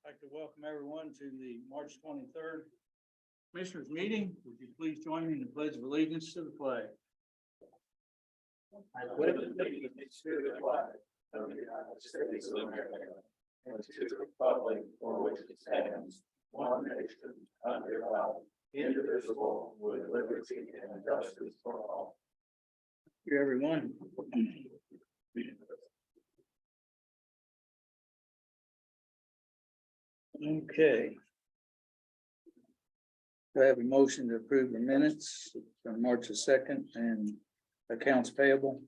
I'd like to welcome everyone to the March 23rd Commissioners meeting. Would you please join me in the Pledge of Allegiance to the flag? I pledge allegiance to the flag of the United States of America and to the republic for which it stands, one nation, under God, indivisible, with liberty and justice for all. Thank you, everyone. Okay. Do I have a motion to approve the minutes from March the 2nd and accounts payable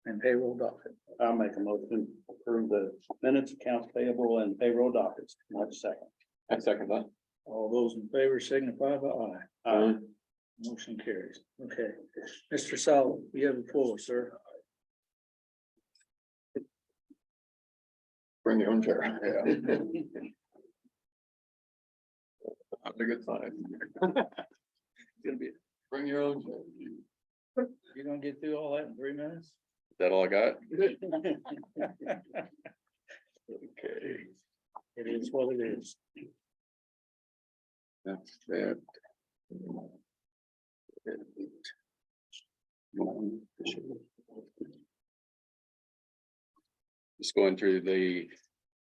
and payroll docket? I'll make a motion to approve the minutes, accounts payable and payroll dockets. March 2nd. I second that. All those in favor signify by aye. Aye. Motion carries. Okay. Mr. Sowell, you have the floor, sir. Bring your own chair. Yeah. Have a good time. It's gonna be, bring your own chair. You gonna get through all that in 3 minutes? Is that all I got? Okay. It is what it is. That's that. Just going through the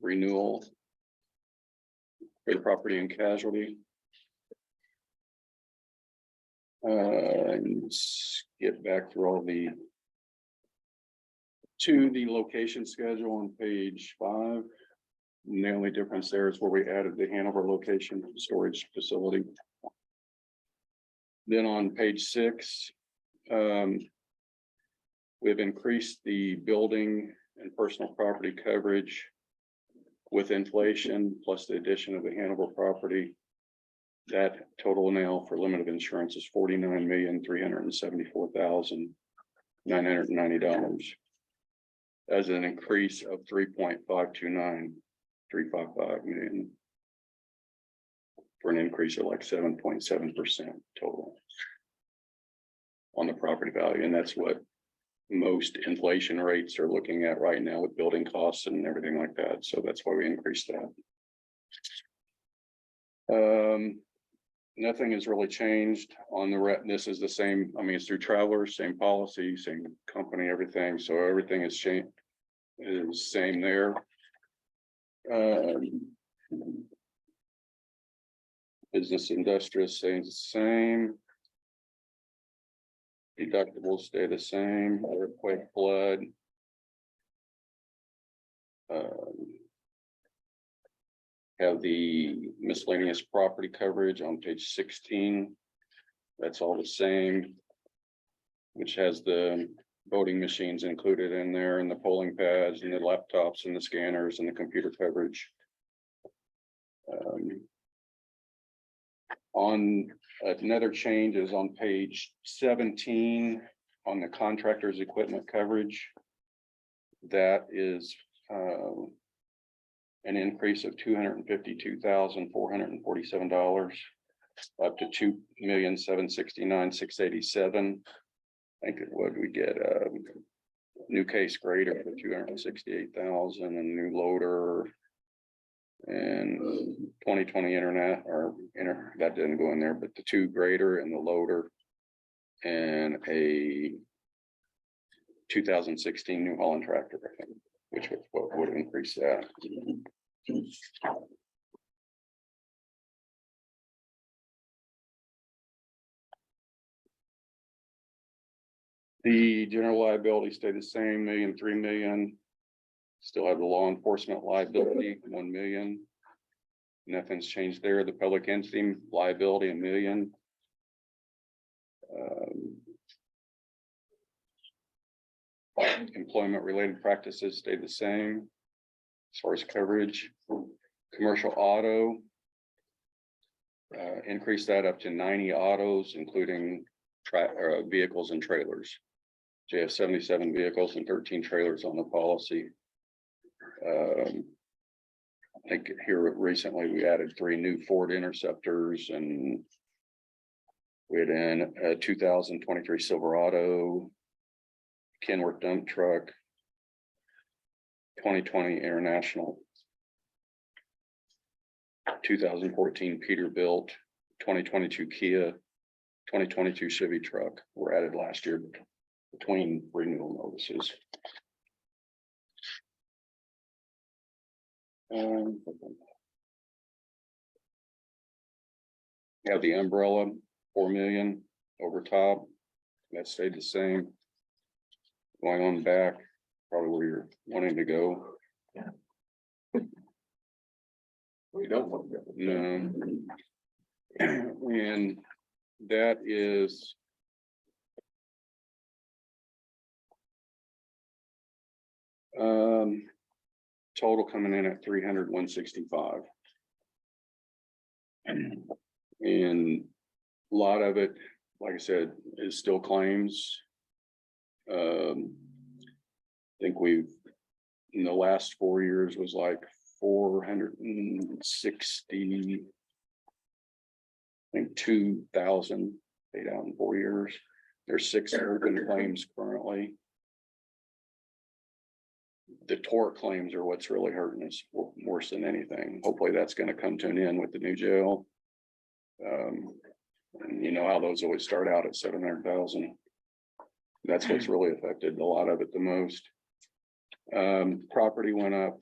renewal for the property and casualty. And get back through all the location schedule on page 5. And the only difference there is where we added the Hanover location storage facility. Then on page 6, we've increased the building and personal property coverage with inflation plus the addition of the Hanover property. That total now for limit of insurance is $49,374,990. As an increase of 3.529355 million. For an increase of like 7.7% total. On the property value, and that's what most inflation rates are looking at right now with building costs and everything like that, so that's why we increased that. Nothing has really changed on the this is the same, I mean, it's through Travelers, same policy, same company, everything, so everything has changed, is same there. Business industrial stays the same. Deductibles stay the same, earthquake, flood. Have the miscellaneous property coverage on page 16. That's all the same. Which has the voting machines included in there and the polling pads and the laptops and the scanners and the computer coverage. On another change is on page 17 on the contractor's equipment coverage. That is an increase of $252,447 up to $2,769,687. I think it would we get a new case grader for $268,000 and a new loader. And 2020 internet that didn't go in there, but the 2 grader and the loader and a 2016 New Holland tractor, I think, which would increase that. The general liability stayed the same, $3 million. Still have the law enforcement liability, 1 million. Nothing's changed there. The public entity liability, $1 million. Employment related practices stayed the same as far as coverage. Commercial auto. Increase that up to 90 autos, including vehicles and trailers. So you have 77 vehicles and 13 trailers on the policy. I think here recently we added 3 new Ford Interceptors and we had in a 2023 Silverado, Kenworth dump truck, 2020 International 2014 Peterbilt, 2022 Kia, 2022 Chevy truck were added last year between renewal notices. Have the umbrella, 4 million over top, that stayed the same. Going on back, probably where you're wanting to go. We don't want to. No. And that is. Total coming in at 300,165. And a lot of it, like I said, is still claims. I think we've, in the last 4 years was like 460. I think 2,000 paid out in 4 years. There's 6 open claims currently. The tort claims are what's really hurting us worse than anything. Hopefully that's going to come to an end with the new jail. And you know how those always start out at 700,000. That's what's really affected a lot of it the most. Property went up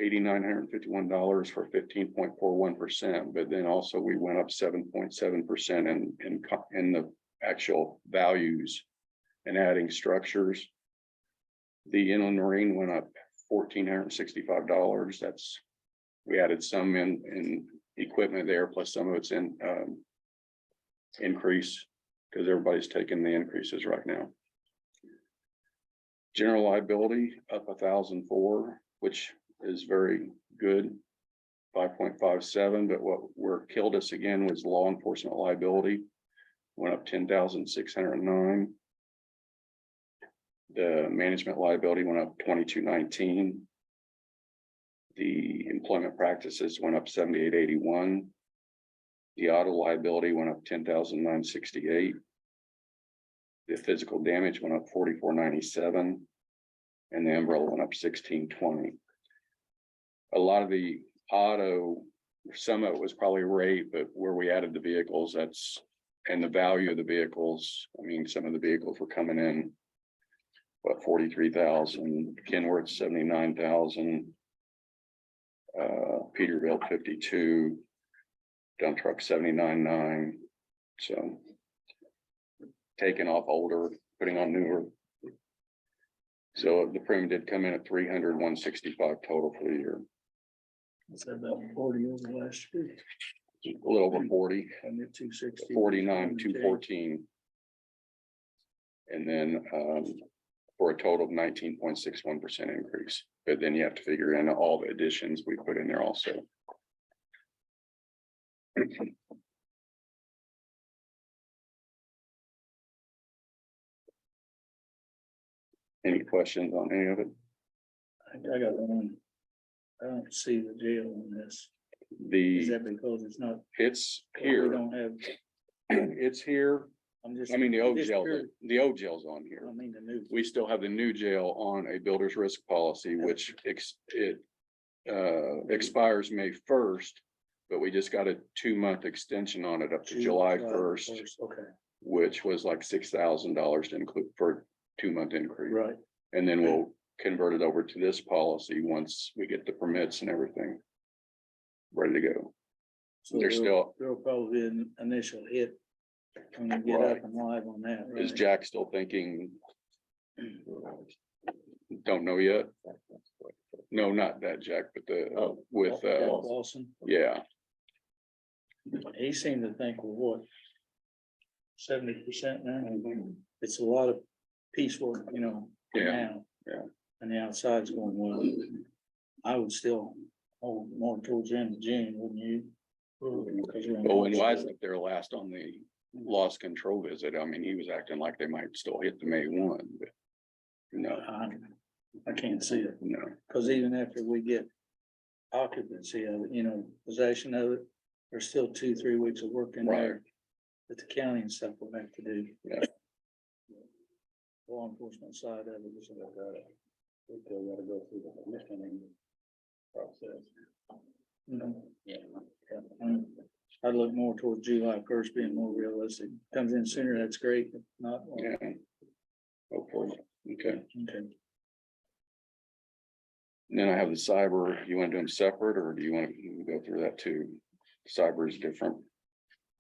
$8,951 for 15.41%, but then also we went up 7.7% in the actual values and adding structures. The inland marine went up $1,465. That's, we added some in equipment there, plus some of it's in increase because everybody's taking the increases right now. General liability up 1,004, which is very good, 5.57. But where killed us again was law enforcement liability, went up 10,609. The management liability went up 2,219. The employment practices went up 7,881. The auto liability went up 10,968. The physical damage went up 4,497, and the umbrella went up 1,620. A lot of the auto, some of it was probably rate, but where we added the vehicles, that's, and the value of the vehicles. I mean, some of the vehicles were coming in, what, 43,000, Kenworth 79,000, Peterbilt 52, dump truck 79,900. So taking off older, putting on newer. So the premium did come in at 300,165 total for the year. Is that about 40 over last year? A little over 40. And the 260. 49,214. And then for a total of 19.61% increase. But then you have to figure in all the additions we put in there also. Any questions on any of it? I got one. I don't see the jail on this. Is The, that because it's not? it's We here, don't have, it's here. I'm just. I mean, the old just jail, curious. the old jail's on I here. mean, the new. We still have the new jail on a builder's risk policy, which expires May 1st, but we just got a 2-month extension on it up to July 1st, Okay, which was like $6,000 to include for a 2-month increase. right. And then we'll convert it over to this policy once we get the permits and everything ready to go. So There's still, there'll probably be an initial hit when you get Right. up and live on that. is Right? Jack still thinking? Don't know yet. No, not that Jack, but the, with, Jack Lawson, yeah, he seemed to think, well, what? 70% now? It's a lot of piecework, you know, Yeah, now. yeah. And the outside's going well. I would still hold more towards the end of June, wouldn't you? Because you're in Well, when March. Wise up there last on the lost control visit, I mean, he was acting like they might still hit the May 1, but no, I can't see it, no. because even after we get occupancy of it, you know, possession of it, there's still 2-3 weeks of work in there that the county and stuff will have to do. Yeah. Law enforcement side of it is about that. We still gotta go through the commissioning process. You know, yeah, I'd look more towards July first being more realistic. Comes in sooner, that's great, if not. Well, Yeah. Hopefully, okay. okay. And then I have the cyber, you want to do them separate, or do you want to go through that too? Cyber is different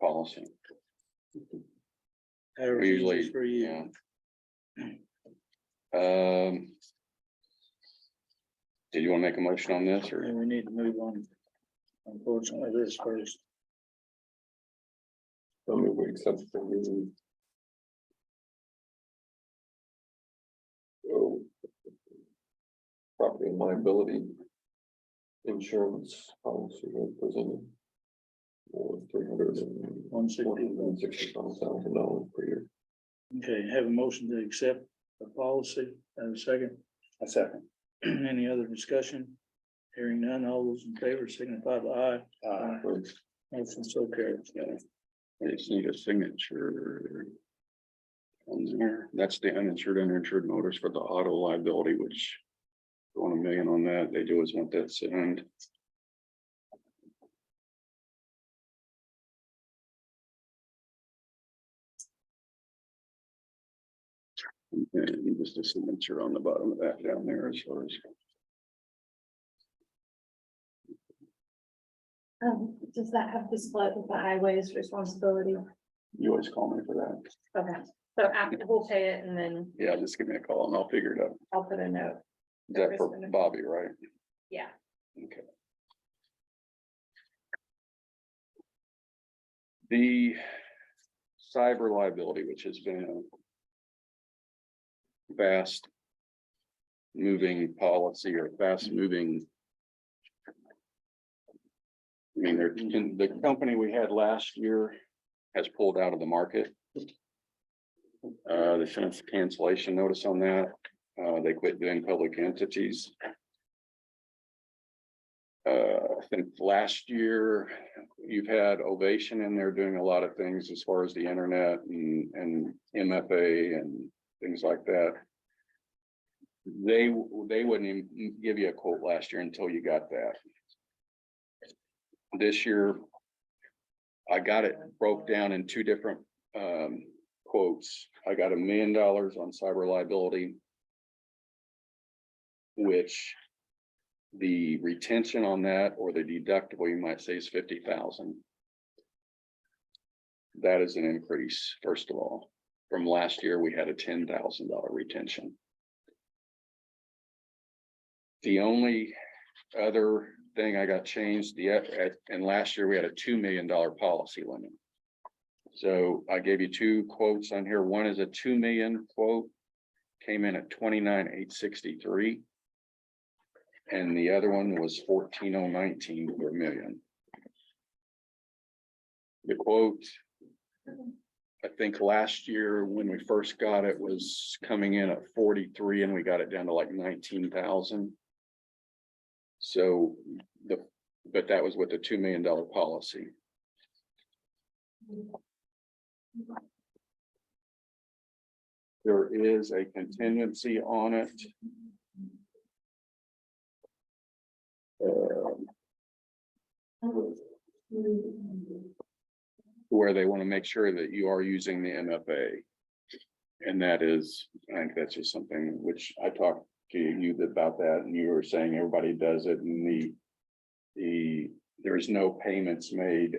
policy. However, Usually, easiest for you. yeah. Did you want to make a motion on this, or? And we need to move on. Unfortunately, this first. I mean, we accept the. Property and liability. Insurance policy was presented. For $365,000 per year. Okay, have a motion to accept the policy. Have a second. A second. Any other discussion? Hearing none, all those in favor signify by aye. Motion so carries. I just need a signature. On there, that's the uninsured, underinsured motors for the auto liability, which. Going $1 million on that, they do always want that signed. And just a signature on the bottom of that down there as far as. Does that have to split with the highways responsibility? You always call me for that. Okay, so after we'll pay it and then Yeah, just give me a call and I'll figure it out. I'll put a note. Is that for Bobby, right? Yeah. Okay. The cyber liability, which has been a fast moving policy or fast moving. I mean, the company we had last year has pulled out of the market. They sent us a cancellation notice on that. They quit doing public entities. I think last year you've had Ovation in there doing a lot of things as far as the internet and MFA and things like that. They wouldn't even give you a quote last year until you got that. This year, I got it broke down in two different quotes. I got $1 million on cyber liability, which the retention on that or the deductible, you might say, is $50,000. That is an increase, first of all. From last year, we had a $10,000 retention. The only other thing I got changed, and last year we had a $2 million policy limit. So I gave you two quotes on here. One is a 2 million quote, came in at 29,863. And the other one was 14,019 per million. The quote, I think last year when we first got it was coming in at 43 and we got it down to like 19,000. So but that was with a $2 million policy. There is a contingency on it. Where they want to make sure that you are using the MFA. And that is, I think that's just something which I talked to you about that, and you were saying everybody does it, and there's no payments made.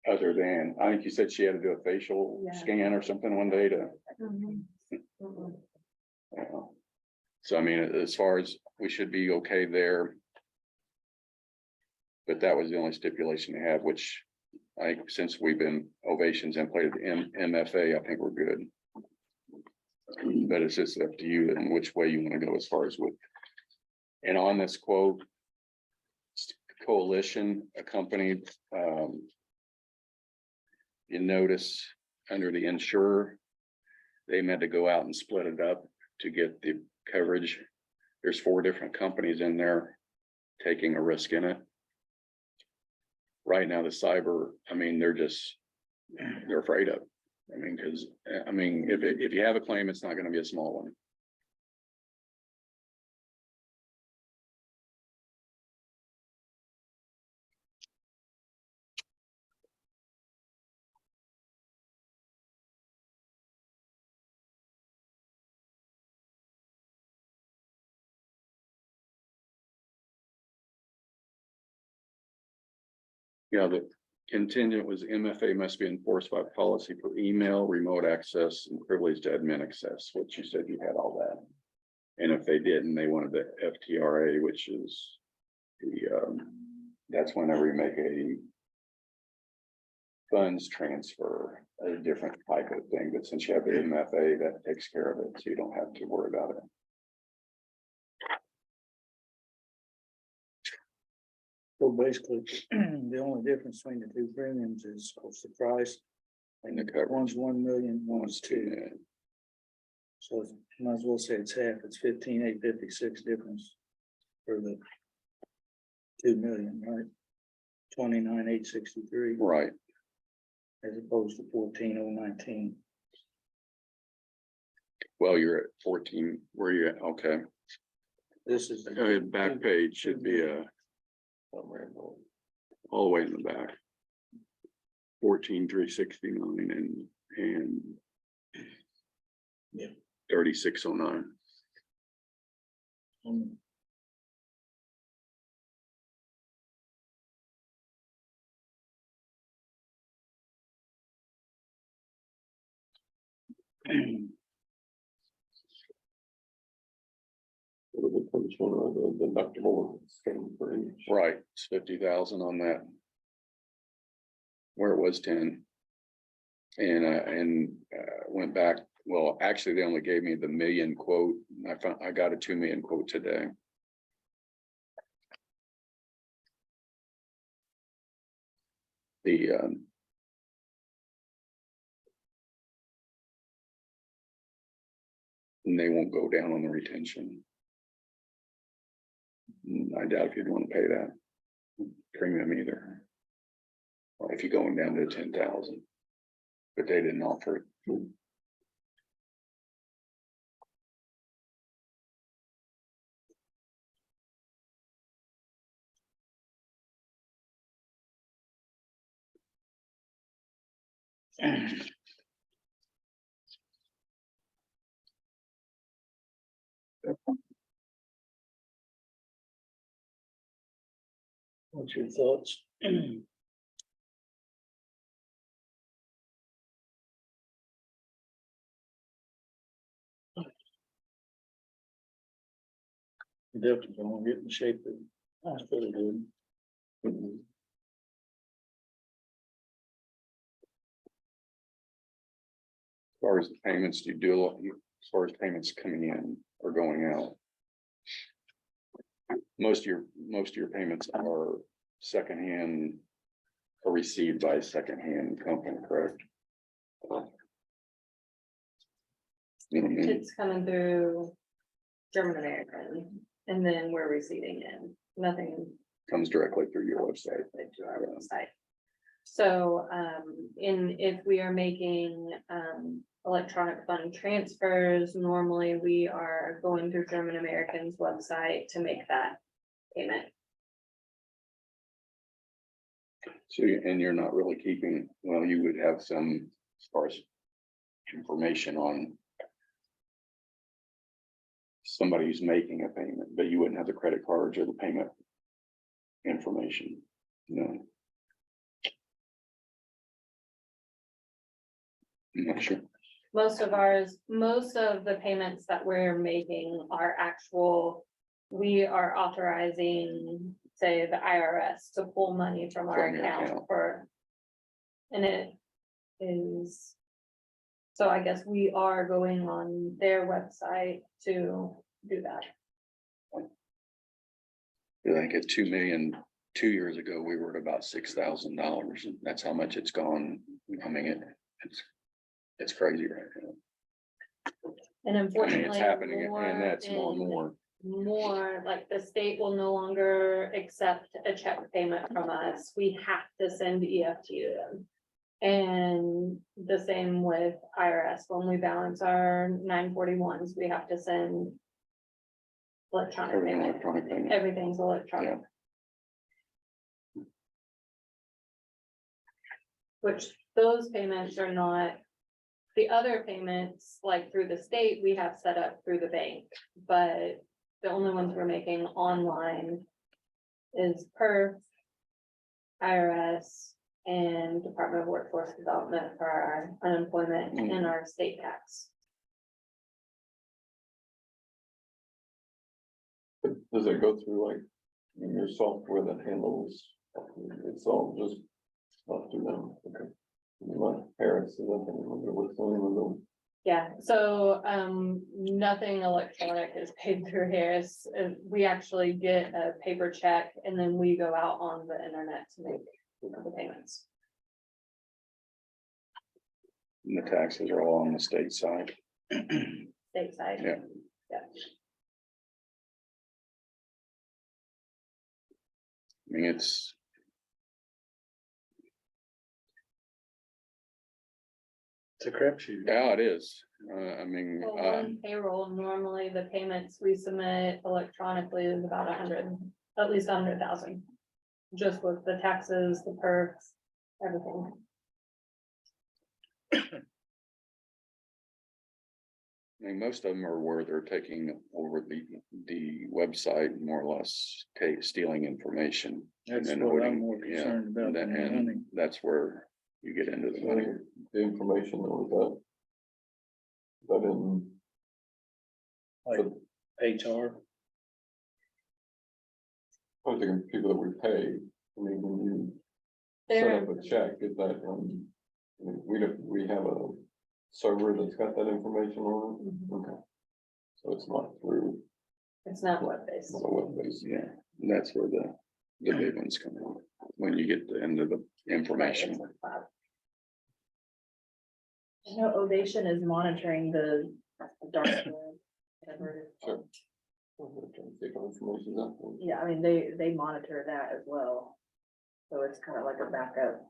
Other than, I think you said she had to do a facial scan or something one day to. So I mean, as far as we should be okay there. But that was the only stipulation to have, which I, since we've been Ovations and played MFA, I think we're good. But it's just up to you and which way you want to go as far as with. And on this quote, Coalition, a company, you notice under the insurer, they had to go out and split it up to get the coverage. There's 4 different companies in there taking a risk in it. Right now, the cyber, I mean, they're afraid of. I mean, because if you have a claim, it's not going to be a small one. Yeah, the contingent was MFA must be enforced by policy for email, remote access, and privileged admin access, which you said you had all that. And if they didn't, they wanted the FTRA, which is that's whenever you make a funds transfer, a different type of thing, but since you have the MFA, that takes care of it, so you don't have to worry about it. So basically, the only difference between the two premiums is of course the price. And the coverage. One's 1 million, one's 2. Yeah. So might as well say it's half, it's 15,856 difference for the 2 million, right? 29,863 Right, as opposed to 14,019. well, you're at 14, where you at? Okay, This is. back page should be Somewhere in the- all the way in the back. 14,369 and Yeah. 3609. What are the comes from the deductible same for each? Right, it's 50,000 on that. Where it was 10. And went back, well, actually, they only gave me the million quote. I got a 2 million quote today. The and they won't go down on the retention. I doubt if you'd want to pay that premium either. Or if you're going down to 10,000. But they didn't offer it. What's your thoughts? Definitely gonna get in shape. That's pretty good. Mhm. As far as the payments, do you do, as far as payments coming in or going out? Most of your payments are secondhand or received by a secondhand company, correct? You know what I mean? It's coming through German American, and then we're receiving in, nothing Comes directly through your website. to our website. So, if we are making, electronic fund transfers, normally we are going through German American's website to make that payment. So, and you're not really keeping, well, you would have some, as far as information on somebody who's making a payment, but you wouldn't have the credit cards or the payment information, no. I'm not sure. Most of the payments that we're making are actual, we are authorizing, say, the IRS to pull money from our From your account account. and it is. So I guess we are going on their website to do that. I think at 2 million, 2 years ago, we were at about $6,000, and that's how much it's gone. I mean, it's crazy right now. And I mean, unfortunately. it's happening, more and that's more and and more. More, like the state will no longer accept a check payment from us. We have to send EFT to them. And the same with IRS, when we balance our 941s, we have to send electronic Everything payment. electronic payment. Everything's electronic. Which those payments are not. The other payments, like through the state, we have set up through the bank, but the only ones we're making online is per IRS, and Department of Workforce Development for our unemployment and our state tax. Does it go through like your software that handles, it's all just not through them, okay? Like Harris, is that what's going on? Yeah, so, nothing electronic is paid through Harris. We actually get a paper check and then we go out on the internet to make the payments. And the taxes are all on the state side. Stateside. Yeah. Yeah. I mean, it's, It's a crapshoot. yeah, it is. I mean, Well, on payroll, normally the payments we submit electronically is about 100, at least 100,000. Just with the taxes, the perks, everything. I mean, most of them are where they're taking over the website, more or less, stealing information. and That's then what I'm holding- more yeah, concerned about than the And money. that's where you get into the money. The information that was that in. Like HR, I was thinking people that we pay, I mean, when you set up a check, is that, I mean, we have a server that's got that information on it, okay. So it's not through, It's not web-based. not a web based. Yeah, and that's where the big ones come in, when you get into the information. Right, it's a cloud. I know Ovation is monitoring the dark web, whatever it is. Sure. I'm trying to see if our information's out there. Yeah, I mean, they monitor that as well. So it's kind of like a backup.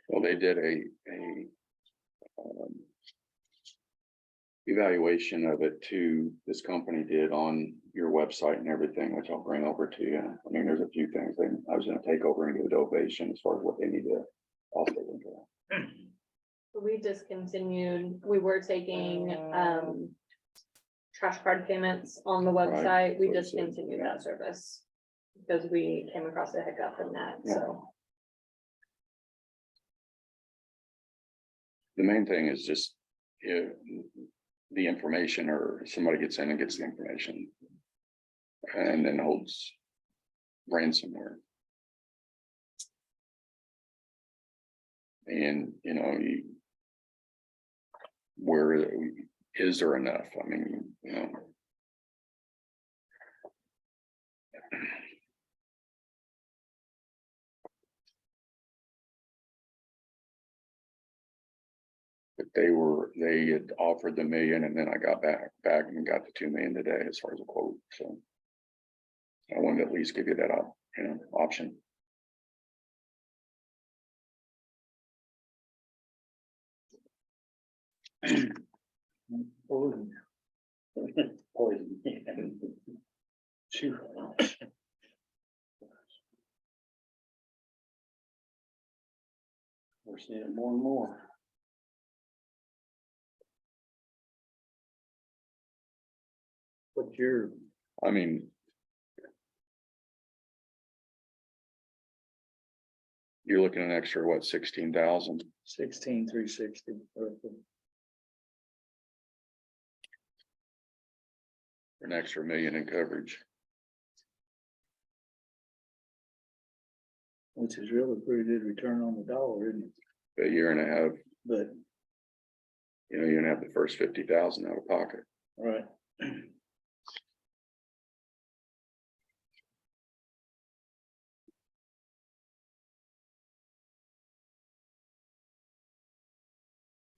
Well, they did a evaluation of it too, this company did on your website and everything, which I'll bring over to you. I mean, there's a few things I was gonna take over and give it ovation as far as what they need to also into. We discontinued, we were taking, trash card payments on the website. We Right, so, discontinued yeah. that service. Because we came across a hiccup in that, so. The main thing is just the information, or somebody gets in and gets the information. And then holds ransomware. And, where is there enough? I mean, But they had offered the 1 million, and then I got back and got the 2 million today as far as a quote, so. I wanted to at least give you that option. poison. Poison. Shoot. We're seeing it more and more. What's your, I mean. You're looking at an extra, what, 16,000? 16,360 roughly. For an extra 1 million in coverage. Which is really pretty good return on the dollar, isn't it? A year and a half, But, you're gonna have the first 50,000 out of pocket. right.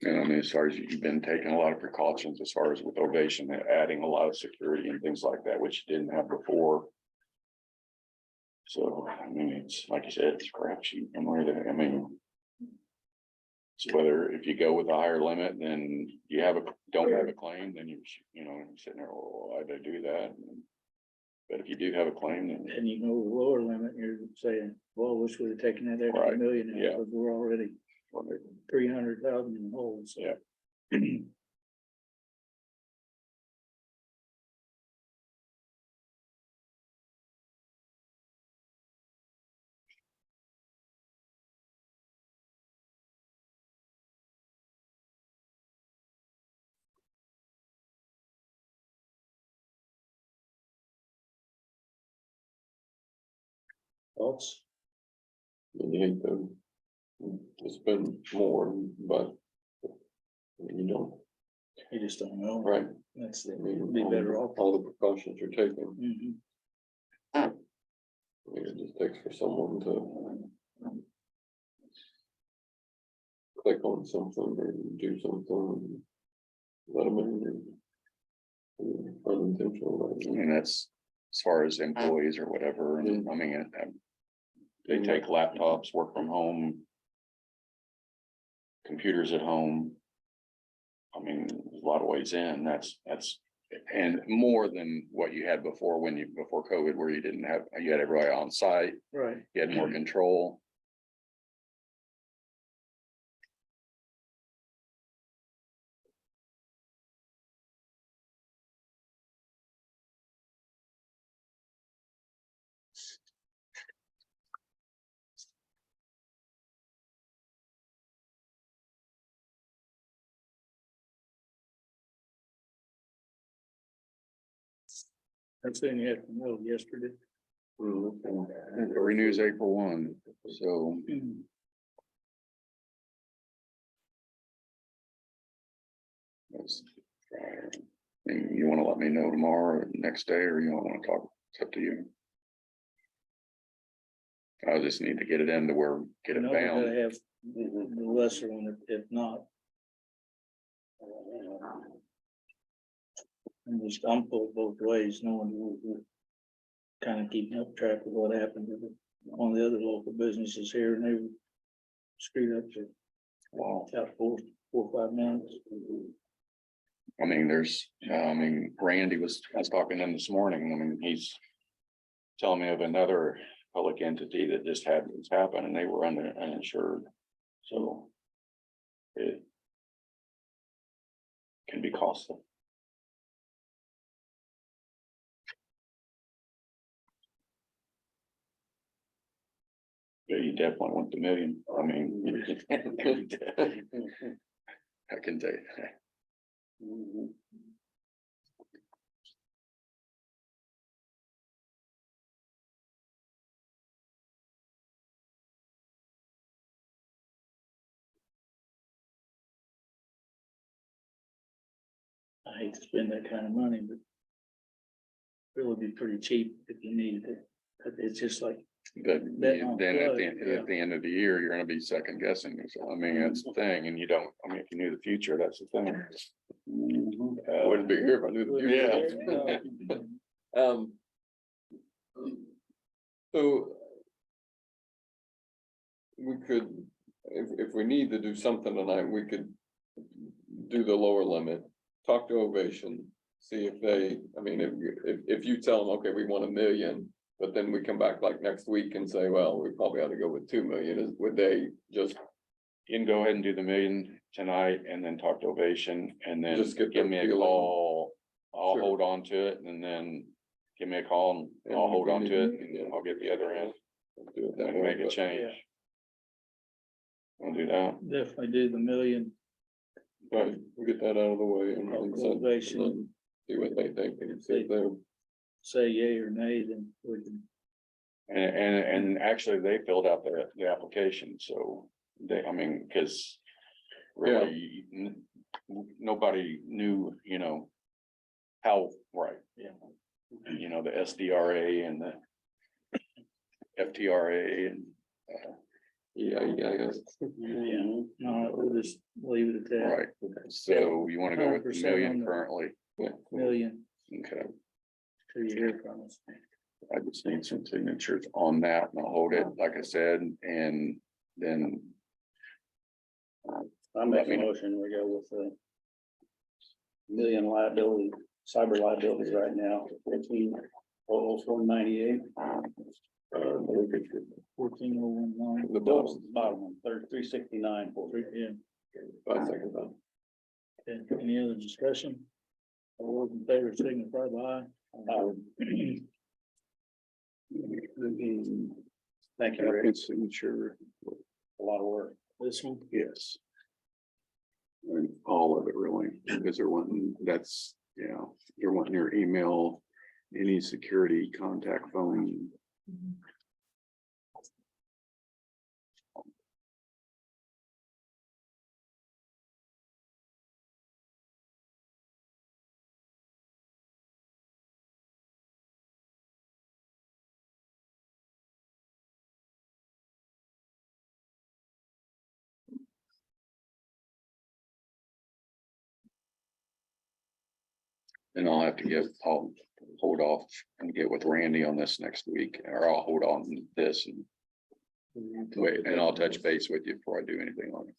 And I mean, as far as you've been taking a lot of precautions as far as with Ovation, adding a lot of security and things like that, which you didn't have before. So, I mean, it's like you said, it's a crapshoot. It's whether if you go with a higher limit, then you don't have a claim, then you're sitting there, well, why'd I do that? But if you do have a claim, then And you go with the lower limit, you're saying, well, I wish we'd have taken that extra Right, million, out, yeah. because we're already 300,000 in the hole, so. Yeah. Thoughts? You hate to spend more, but you don't, You just don't know. right? That's I the, mean, be better off. all the precautions you're taking. Mhm. I mean, it just takes for someone to click on something or do something, and let them in. Unintentional. I mean, that's as far as employees or whatever, and I mean, they take laptops, work from home. Computers at home. I mean, there's a lot of ways in, that's, and more than what you had before before COVID, where you didn't have, you had everybody on site, Right. you had more control. That's thing you have to know yesterday. It renews April 1, so. that's, I mean, you wanna let me know tomorrow or next day, or you don't wanna talk, it's up to you. I just need to get it in to where, get it No, we bound. gotta have the lesser one if not. I'm pulled both ways, knowing we're kind of keeping up track of what happened to one of the other local businesses here, and they were screwed up for Wow. about 4 or 5 months. I mean, Randy I was talking to him this morning, I mean, he's telling me of another public entity that just had this happen and they were uninsured. So it can be costly. Yeah, you definitely want the million. I mean, I can tell you that. I hate to spend that kind of money, but it would be pretty cheap if you needed it. But it's just like, But Bet on then at flood, at the end of the year, you're gonna be second guessing. So, I mean, that's the thing, and you don't, I mean, if you knew the future, that's the thing. I wouldn't be here if I knew the future. Um. So. We could, if we need to do something tonight, we could do the lower limit, talk to Ovation. See if they, I mean, if you tell them, okay, we want 1 million, but then we come back like next week and say, well, we probably ought to go with 2 million, would they just? You can go ahead and do the million tonight and then talk to Ovation and then Just get give their me a feeling. call. I'll Sure. hold on to it and then give me a call and I'll hold on to it and I'll get the other end. Do it that Then way, make a but- change. We'll do that. definitely do the million. Right, we'll get that out of the way and send- Ovation. and then see what they think and see if they're. Say yay or nay, then we can. And actually they filled out the application, so I mean, cause really nobody knew, how, right, the SDRA and the FTRA and. Yeah, I guess. Yeah, no, we'll just leave it at that. Right, so you wanna go with the 100% million on the- currently? Million, Okay, till you hear from us. I just need some signatures on that and I'll hold it, like I said, and then. I make a motion, we go with the million liability, cyber liability right now, 14,001.98. 14,019. The bottom. Bottom one, 369. Yeah, 5 seconds on. okay, any other discussion? All those in favor signify by aye. Thank you, Rick. Signature, A lot of work. This one, yes. And all of it really, because they're wanting, they're wanting your email, any security contact phone. And I'll have to I'll hold off and get with Randy on this next week, or I'll hold on this and wait, and I'll touch base with you before I do anything on it.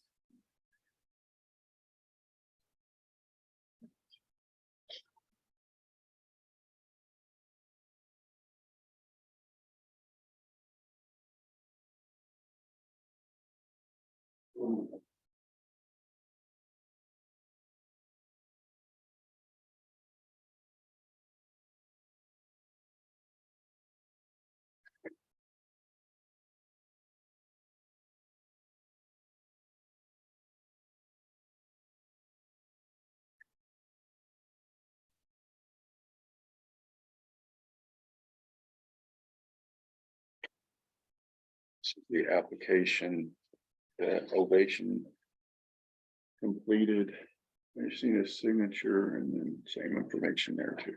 The application, the ovation completed. I've seen his signature and then same information there too.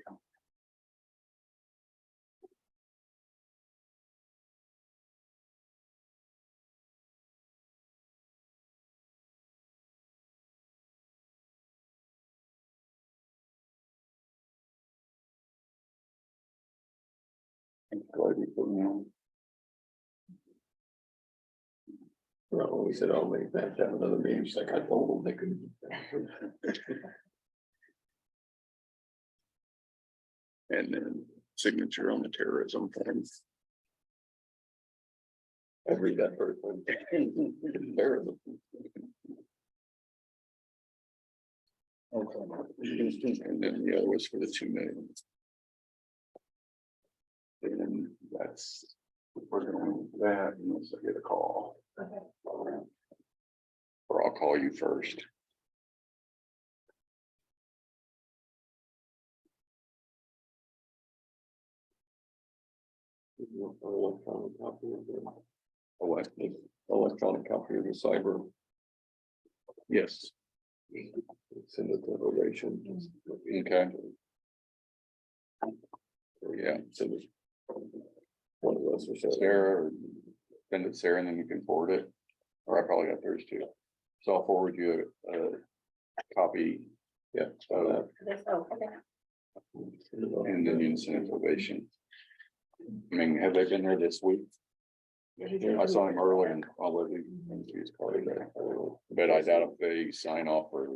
I'm glad you put me on. Well, we said, I'll make that, have another meeting, she's like, I told them they couldn't. And then signature on the terrorism form. I read that first one. Terrorism. And then the other was for the 2 million. And then that's, we're going with that unless I get a call. Or I'll call you first. Electronic copy of the, What? electronic copy of the cyber, Yes. send it to Ovation. Okay. Yeah. Send it. One of us or so. Sarah, or send it Sarah, and then you can forward it. Or I probably got theirs too. So I'll forward you a copy. Yeah. Uh, This, oh, okay. and then you can send it to Ovation. I mean, have they been there this week? I saw him earlier and I'll let you. But I doubt if they sign off or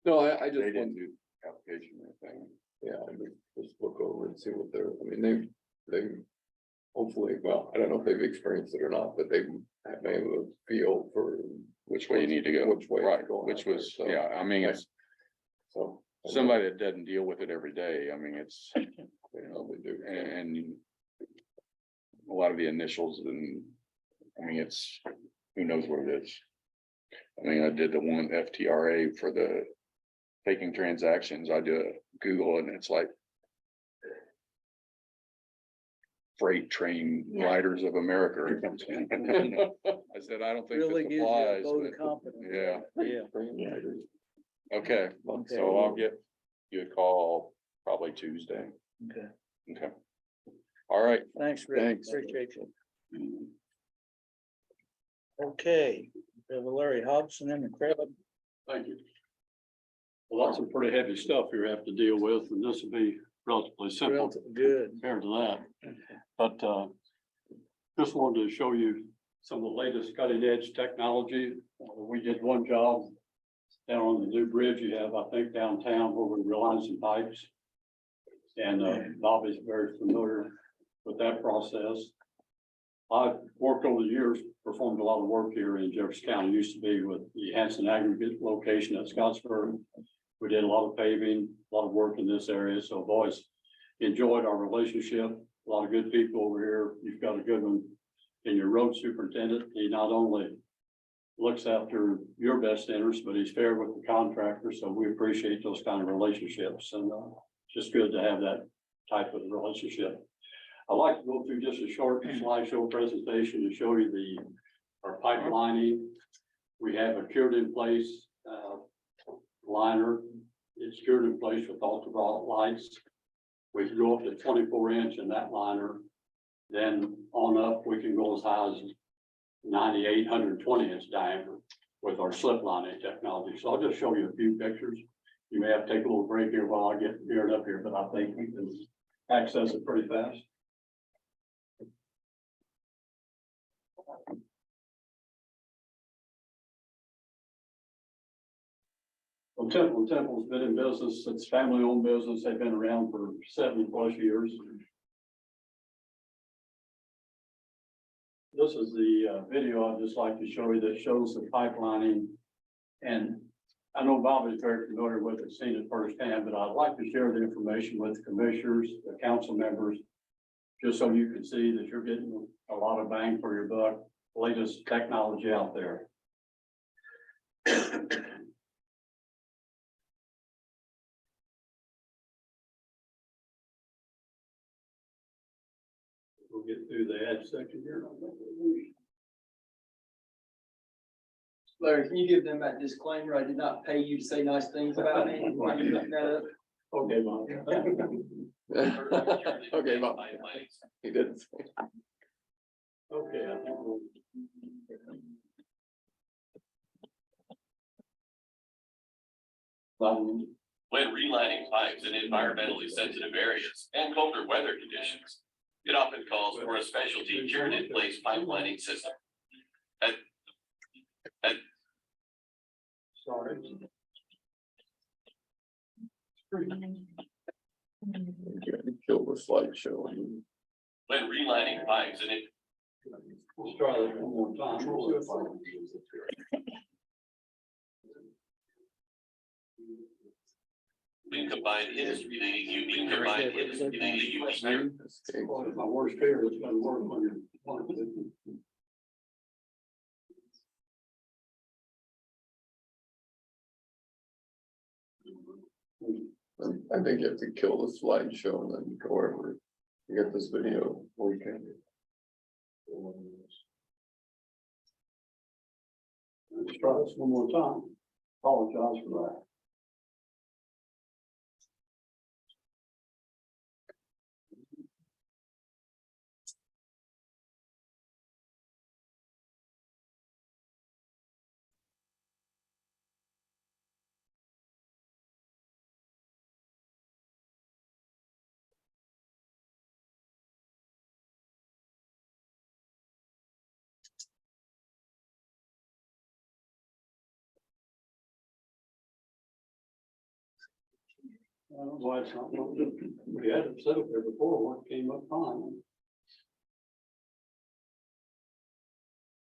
No, I they just, didn't do the application or anything. yeah, I mean, just look over and see what they're, I mean, they hopefully, well, I don't know if they've experienced it or not, but they may have a feel for Which way you need to go. Which way to Right, go which out there, was, so- yeah, I mean, it's so. somebody that doesn't deal with it every day. I mean, it's, They probably do. and a lot of the initials and, I mean, it's, who knows what it is. I mean, I did the one FTRA for the taking transactions. I do a Google and it's like freight train Yeah. riders of America. Or something. I said, I don't think Really this gives you a applies. vote of but- confidence. Yeah, Yeah. okay, Okay. so I'll get you a call probably Tuesday. Okay, Okay. All right. thanks, Rick. Thanks. Appreciate you. Okay, we have Larry Hobson and the credit. Thank you. Well, that's some pretty heavy stuff you have to deal with, and this will be relatively simple Good. compared to that. But just wanted to show you some of the latest cutting edge technology. We did one job down on the new bridge you have, I think downtown, where we realigned some pipes. And Bob is very familiar with that process. I've worked over the years, performed a lot of work here in Jefferson County, used to be with the Hanson aggregate location at Scottsburg. We did a lot of paving, a lot of work in this area, so I've always enjoyed our relationship. A lot of good people over here. You've got a good one in your road superintendent. He not only looks after your best interests, but he's fair with the contractor, so we appreciate those kind of relationships, and just good to have that type of relationship. I'd like to go through just a short slideshow presentation to show you our pipelining. We have a cured in place liner. It's cured in place with ultraviolet lights. We can go up to 24-inch in that liner. Then on up, we can go as high as 98, 120-inch diameter with our slip lining technology. So I'll just show you a few pictures. You may have to take a little break here while I get geared up here, but I think we can access it pretty fast. Well, Temple's been in business, it's family-owned business, they've been around for 70+ years. This is the video I'd just like to show you that shows the pipelining. And I know Bob is very familiar with it, seen it firsthand, but I'd like to share the information with the commissioners, the council members, just so you can see that you're getting a lot of bang for your buck, latest technology out there. We'll get through the ad section here. Larry, can you give them that disclaimer? I did not pay you to say nice things about me. Why you looking that up? Okay, Bob. Okay, Bob. He didn't say. Okay. I think we'll- When relining pipes in environmentally sensitive areas and colder weather conditions, it often calls for a specialty cured-in-place pipelining system. Sorry. Kill the slideshow. When relining pipes in it, Let's try that one more time. when combined industry-leading UV, combined industry-leading UV. Well, my worst fear is gonna work on your. I think you have to kill the slideshow and then go over. You get this video, we can. Let's try this one more time. Apologize for that. I don't know why it's not, we had it set up there before, one came up fine.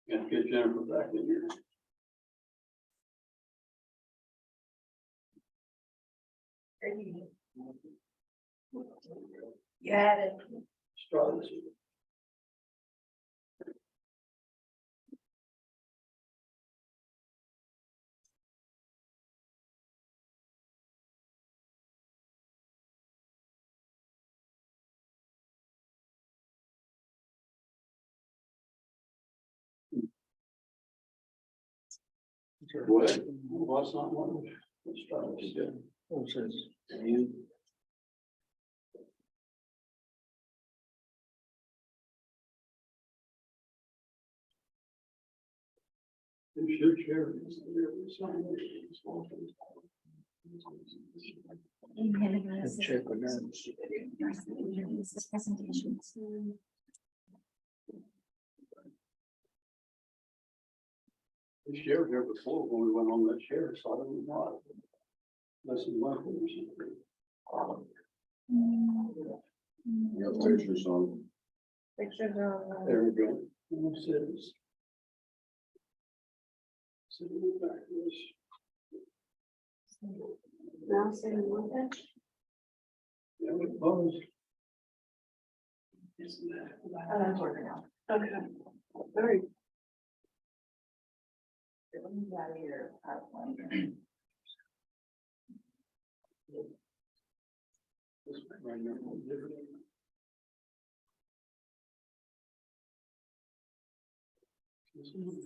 Gotta get Jennifer back in here. You had it. Let's try this. What? Well, that's not one. Let's try this again. What says you? Shoot, share. Check with them. Presentations. We shared here before when we went on that share, so I don't know why. Listen, my. You got pictures on. Pictures are. There we go. And it says. Sitting in the back of this. Now sitting with it. Yeah, it was. Oh, that's working out. Okay. Very. Out of here. This right here, a little different. This one.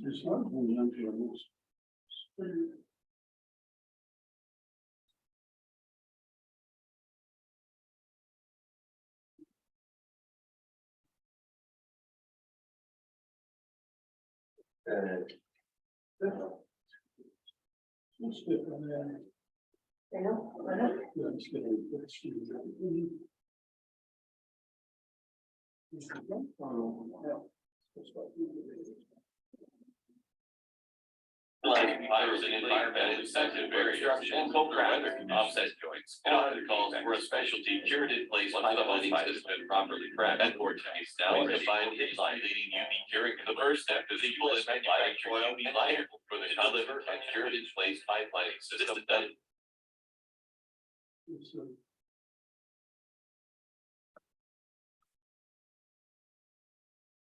It's not going down to this. Let's get from there. Let's get it. Like fires and environmentally sensitive areas and cold weather can offset joints. It often calls for a specialty cured in place once the holding has been properly prepped. And vortex now is defined his line leading UV curing. The first step is the U.S. manufactured UV liner for the delivered and cured in place pipelining system that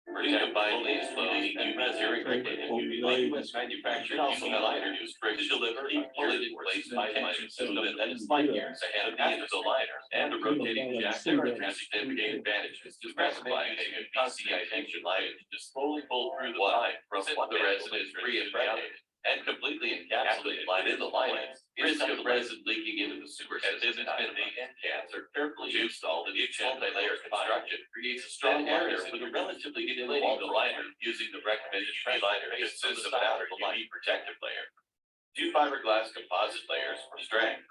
protect by laser leading UV curing technique. U.S. manufactured UV liner used for delivered cured in place pipelining system that is light years ahead of the liner and the rotating jack. There are significant advantages to specifying a PCI tension liner to slowly pull through the pipe from the resin is pre-impregnated and completely encapsulated in the lining. Risk of resin leaking into the sewer system and the end cans are carefully installed in each multi-layer construction creates a strong liner with a relatively inflating the liner using the recommended UV liner consists of an outer UV protective layer, 2 fiberglass composite layers for strength.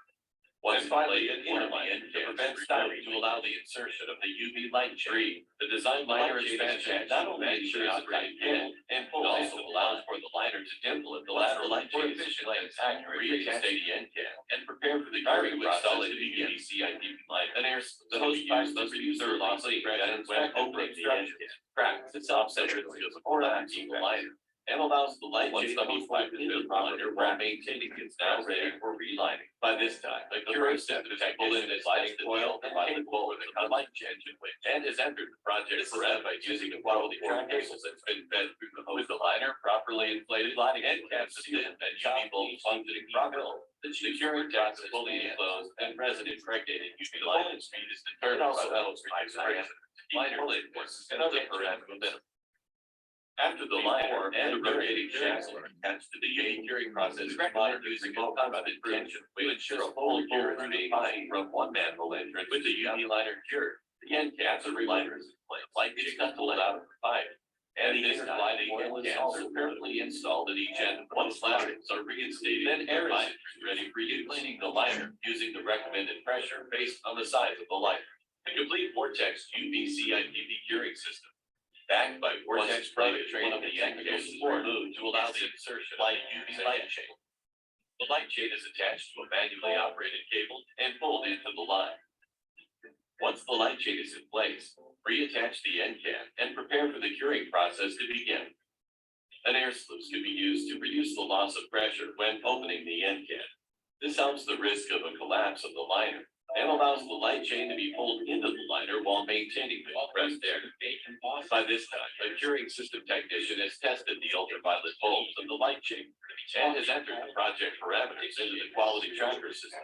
One is finally an inner line to prevent styling to allow the insertion of the UV light chain. The design liner expansion not only ensures a tight fit and also allows for the liner to dimple at the lateral light chain efficiently and accurately reinstate the end cap and prepare for the curing process to begin. The host pipes must use their loss of pressure when opening the end cap. Cracks its offset risk of collapsing the liner and allows the light chain to be pipe into the liner while maintaining its now ready for relining. By this time, the curing step is pulled in its lighting coil and capable of the light engine which and has entered the project forever by using the quality track cables that's been fed through the hose. With the liner properly inflated, lighting end caps sealed and UV bulbs functioning properly. The curing tank is fully enclosed and resin impregnated UV lighting speed is determined by the hose pipe liner lid and other parameters. After the liner and the rotating shafts are attached to the UV curing process, required using low conductive tension to ensure a full cure is being mined from one manhole entrance with the UV liner cured. The end caps are reliners in place, like it's cut pulled out of the pipe. And the inner lining end caps are carefully installed at each end. Once laterals are reinstated, then air is ready for use. Cleaning the liner using the recommended pressure based on the size of the liner. The complete Vortex UV CIPV curing system. Backed by Vortex product train of the end caps is removed to allow the insertion of the UV light chain. The light chain is attached to a manually operated cable and pulled into the line. Once the light chain is in place, reattach the end cap and prepare for the curing process to begin. An air sluice can be used to reduce the loss of pressure when opening the end cap. This helps the risk of a collapse of the liner and allows the light chain to be pulled into the liner while maintaining the compressed air. By this time, a curing system technician has tested the ultraviolet bulbs of the light chain and has entered the project parameters into the quality tracker system.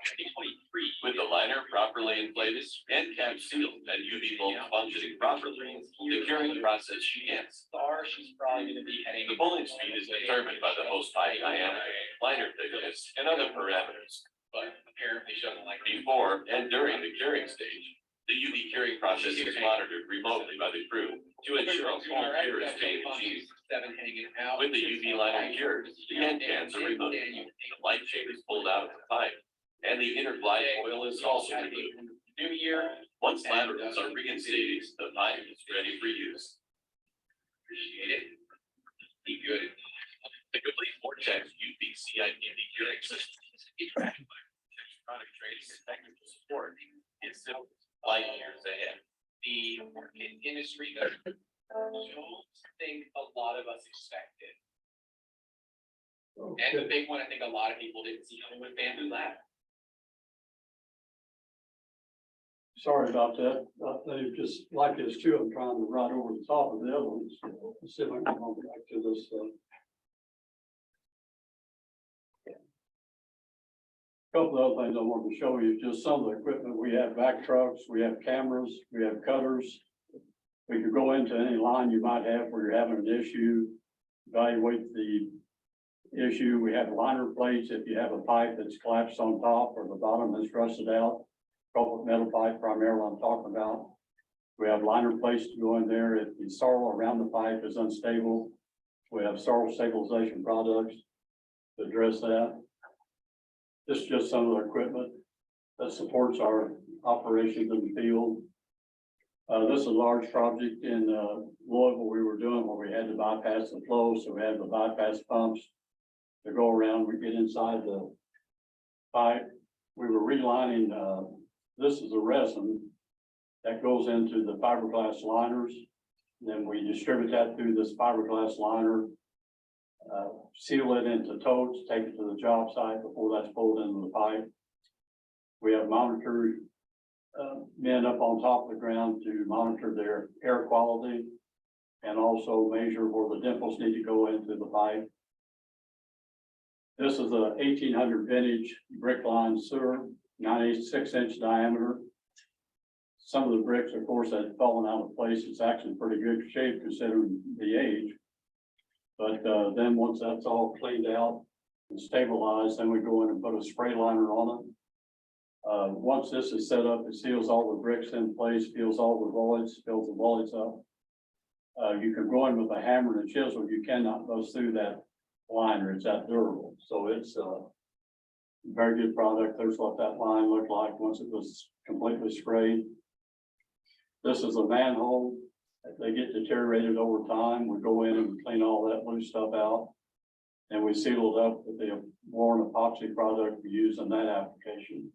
With the liner properly inflated, end cap sealed, and UV bulbs functioning properly, the curing process begins. The pulling speed is determined by the hose pipe diameter, liner thickness, and other parameters. But apparently before and during the curing stage, the UV curing process is monitored remotely by the crew to ensure a full cure is being achieved. With the UV liner cured, the end cans are removed, the light chain is pulled out of the pipe, and the inner glide coil is also removed. Once laterals are reinstated, the pipe is ready for use. Appreciate it. Be good. The complete Vortex UV CIPV curing system is tracked by product training and technical support. It's still light years ahead. The industry that I don't think a lot of us expected. And the big one, I think a lot of people didn't see coming with Bamboo Lab. Sorry about that. They just like this too. I'm trying to run over the top of the other ones. Let's see if I can go back to this. Couple of other things I wanted to show you, just some of the equipment. We have back trucks, we have cameras, we have cutters. We could go into any line you might have where you're having an issue, evaluate the issue. We have liner plates if you have a pipe that's collapsed on top or the bottom that's rusted out. Culvert metal pipe primarily I'm talking about. We have liner plates to go in there if the sorrel around the pipe is unstable We have soil stabilization products to address that. This is just some of the equipment that supports our operations in the field. This is a large project in Louisville we were doing where we had to bypass the flow, so we had the bypass pumps to go around, we get inside the pipe. We were relining, this is a resin that goes into the fiberglass liners. Then we distribute that through this fiberglass liner, seal it into totes, take it to the job site before that's pulled into the pipe. We have monitored men up on top of the ground to monitor their air quality and also measure where the dimples need to go into the pipe. This is a 1800 vintage brick line sewer, 96-inch diameter. Some of the bricks, of course, had fallen out of place. It's actually in pretty good shape considering the age. But then once that's all cleaned out and stabilized, then we go in and put a spray liner on it. Once this is set up, it seals all the bricks in place, fills all the voids, fills the voids up. You can go in with a hammer and a chisel, you cannot go through that liner, it's that durable. So it's a very good product. There's what that line looked like once it was completely sprayed. This is a manhole. They get deteriorated over time. We go in and clean all that loose stuff out. And we seal it up with the worn epoxy product we use in that application.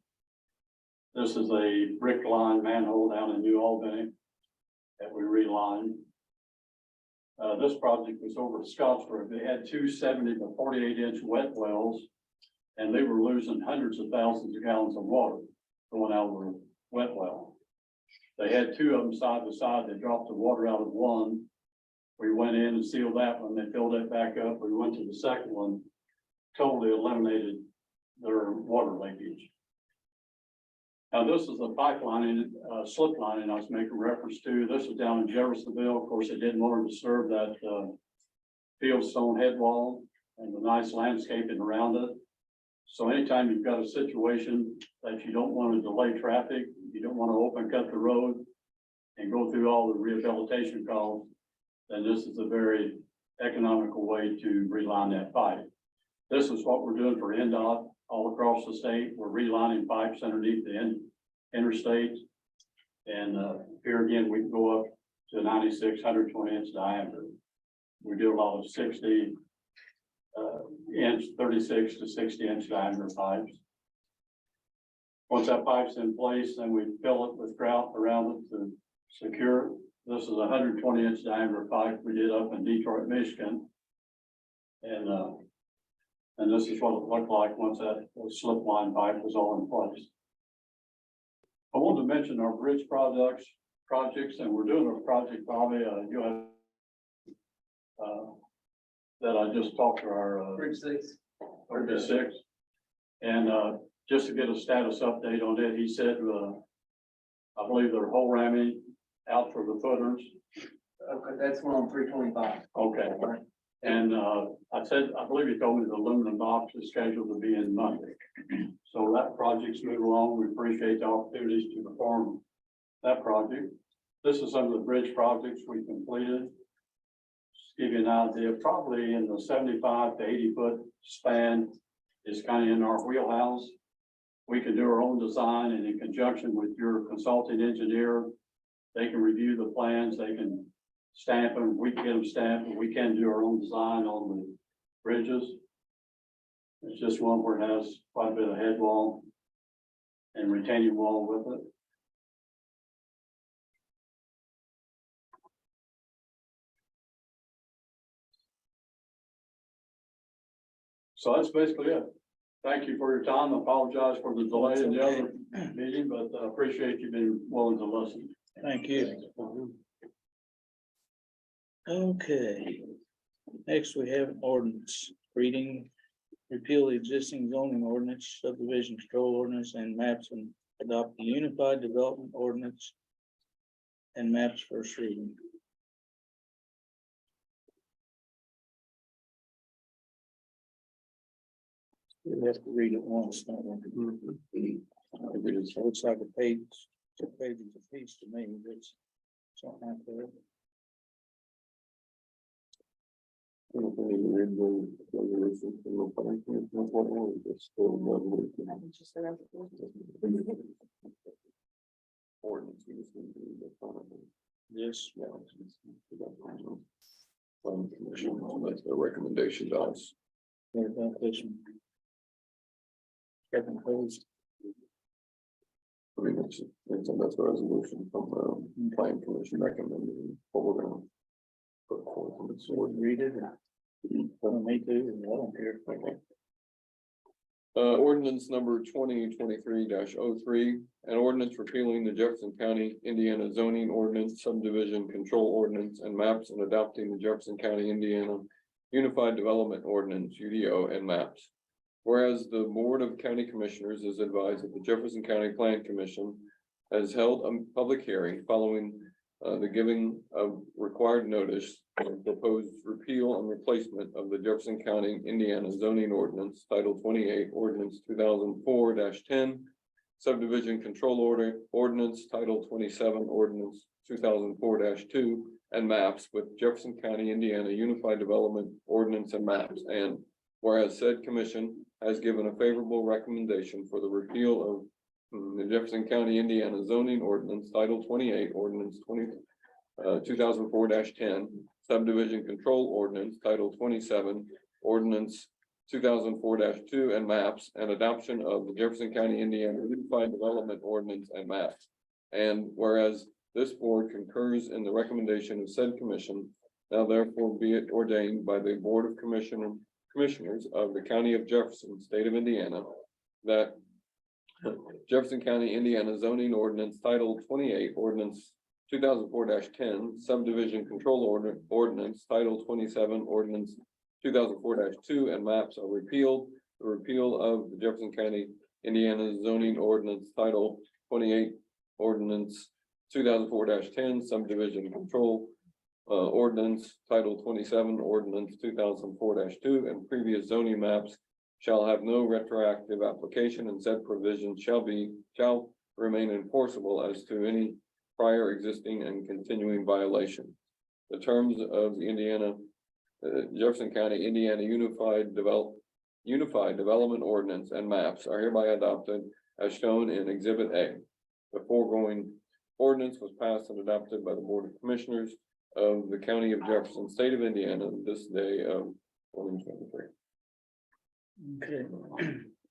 This is a brick line manhole down in New Albany that we relined. This project was over at Scottsburg. They had two 70 to 48-inch wet wells, and they were losing hundreds of thousands of gallons of water going out of the wet well. They had two of them side by side. They dropped the water out of one. We went in and sealed that one. They filled it back up. We went to the second one, totally eliminated their water leakage. Now, this is the pipeline, slip lining I was making reference to. This was down in Jeffersonville. Of course, they didn't want to disturb that fieldstone head wall and the nice landscaping around it. So anytime you've got a situation that you don't want to delay traffic, you don't want to open cut the road and go through all the rehabilitation costs, then this is a very economical way to reline that pipe. This is what we're doing for NDOT all across the state. We're relining pipes underneath the interstate. And here again, we can go up to 96, 120-inch diameter. We do a lot of 60 inch, 36 to 60-inch diameter pipes. Once that pipe's in place, then we fill it with grout around it to secure it. This is a 120-inch diameter pipe we did up in Detroit, Michigan. And this is what it looked like once that slip line pipe was all in place. I wanted to mention our bridge projects, and we're doing a project, Bobby, you have that I just talked to our Bridge 6. Bridge 6. And just to get a status update on it, he said, I believe they're hole ramming out for the footers. Okay, that's one on 325. Okay. And I believe he told me the aluminum box is scheduled to be in Monday. So that project's moving along. We appreciate the opportunities to perform that project. This is some of the bridge projects we completed. Just to give you an idea, probably in the 75 to 80 foot span is kind of in our wheelhouse. We can do our own design, and in conjunction with your consulting engineer, they can review the plans, they can stamp them, we can get them stamped, and we can do our own design on the bridges. It's just one where it has quite a bit of head wall and retaining wall with it. So that's basically it. Thank you for your time. I apologize for the delay in the other meeting, but I appreciate you being willing to listen. Thank you. Okay. Next, we have an ordinance reading, repeal the existing zoning ordinance, subdivision control ordinance, and maps, and adopt the unified development ordinance and maps first reading. We have to read it once, don't we? It looks like a page, 2 pages a piece to me, but it's something like that. We need to read the resolution from the planning commission, what one is it still resolution? It's just the resolution. Ordinance, we just need to read the front of it. Yes. Yeah, it's just- we got one of them. Planning commission, so that's their recommendation to us. What about this one? Second page. I mean, that's the resolution from the planning commission recommending what we're gonna put forth in this So we ordinance. read it. Me too, and I don't care. Ordinance number 2023-03, an ordinance repealing the Jefferson County, Indiana zoning ordinance, subdivision control ordinance, and maps, and adopting the Jefferson County, Indiana Unified Development Ordinance, UDO, and maps. Whereas the Board of County Commissioners is advised that the Jefferson County Plan Commission has held a public hearing following the giving of required notice of proposed repeal and replacement of the Jefferson County, Indiana zoning ordinance, Title 28, Ordinance 2004-10, subdivision control ordinance, Title 27, Ordinance 2004-2, and maps with Jefferson County, Indiana Unified Development Ordinance and maps. And whereas said commission has given a favorable recommendation for the repeal of the Jefferson County, Indiana zoning ordinance, Title 28, Ordinance 2004-10, subdivision control ordinance, Title 27, Ordinance 2004-2, and maps, and adoption of the Jefferson County, Indiana Unified Development Ordinance and maps. And whereas this board concurs in the recommendation of said commission, now therefore be it ordained by the Board of Commissioners of the County of Jefferson, State of Indiana, that Jefferson County, Indiana zoning ordinance, Title 28, Ordinance 2004-10, subdivision control ordinance, Title 27, Ordinance 2004-2, and maps are repealed. The repeal of the Jefferson County, Indiana zoning ordinance, Title 28, Ordinance 2004-10, subdivision control ordinance, Title 27, Ordinance 2004-2, and previous zoning maps shall have no retroactive application, and said provision shall remain enforceable as to any prior existing and continuing violation. The terms of the Jefferson County, Indiana Unified Development Ordinance and maps are hereby adopted as shown in Exhibit A. The foregoing ordinance was passed and adopted by the Board of Commissioners of the County of Jefferson, State of Indiana, this day of 2023. Okay.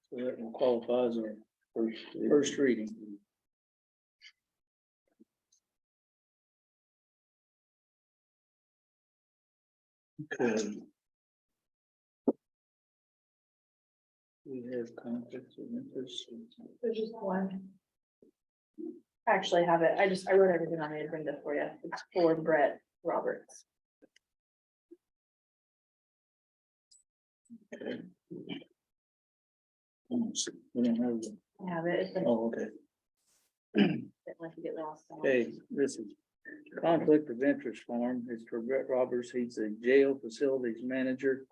So that one qualifies our first reading. Okay. We have conflicts of interest. There's just one. I actually have it. I wrote everything on it to bring this for you. It's for Brett Roberts. Okay. We don't have the- I have it. It's been, Oh, okay. like you get lost. Okay, this is conflict of interest form. It's for Brett Roberts. He's a jail facilities manager.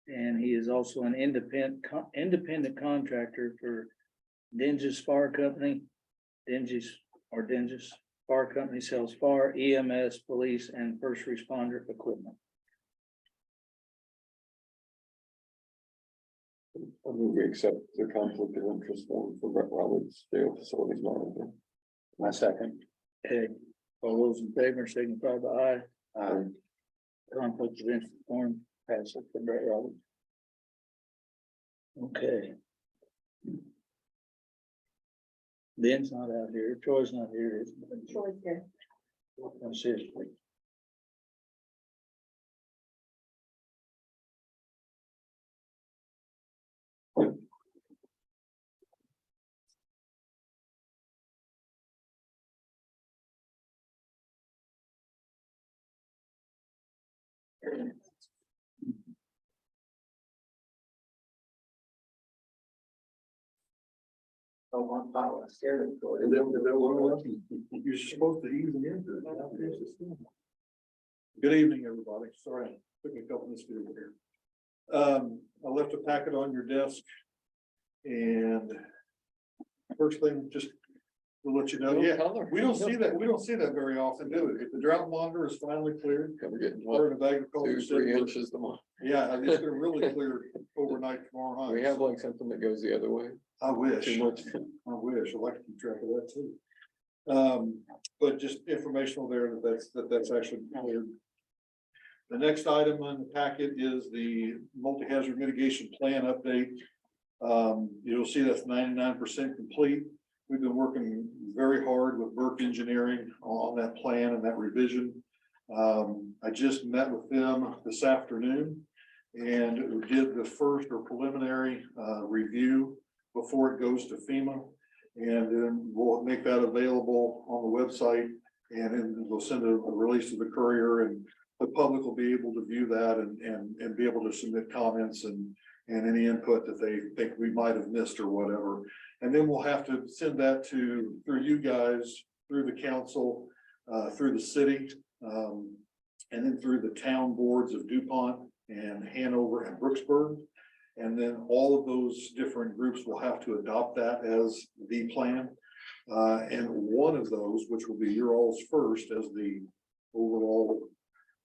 And he is also an independent contractor for Dinges Fire Company. Dinges Fire Company sells fire, EMS, police, and first responder equipment. I move we accept the conflict of interest form for Brett Roberts, jail facilities manager. My second. Okay, all those in favor signify by aye. Conflict of interest form passes for Brett Roberts. Okay. Ben's not out here, Troy's not here, is he? Troy's here. No, seriously. Oh, one pile, I scared him. You're supposed to ease them into it. Good evening, everybody. Sorry, took me a couple minutes to get over here. I left a packet on your desk. And first thing, just we'll let you know, yeah. We don't see that very often, do we? If the drought monitor is finally cleared, We're getting we're what, in agriculture. 2-3 inches tomorrow. Yeah, it's gonna really clear overnight tomorrow night. We have like something that goes the other way. I wish. Too much. I wish. I'd like to keep track of that too. But just informational there that's actually cleared. The next item on the packet is the multi-hazard mitigation plan update. You'll see that's 99% complete. We've been working very hard with Burke Engineering on that plan and that revision. I just met with them this afternoon and did the first or preliminary review before it goes to FEMA. And then we'll make that available on the website, and then we'll send a release to the courier, and the public will be able to view that and be able to submit comments and any input that they think we might have missed or whatever. And then we'll have to send that through you guys, through the council, through the city, and then through the town boards of DuPont and Hanover and Brooksburg. And then all of those different groups will have to adopt that as the plan. And one of those, which will be your all's first as the overall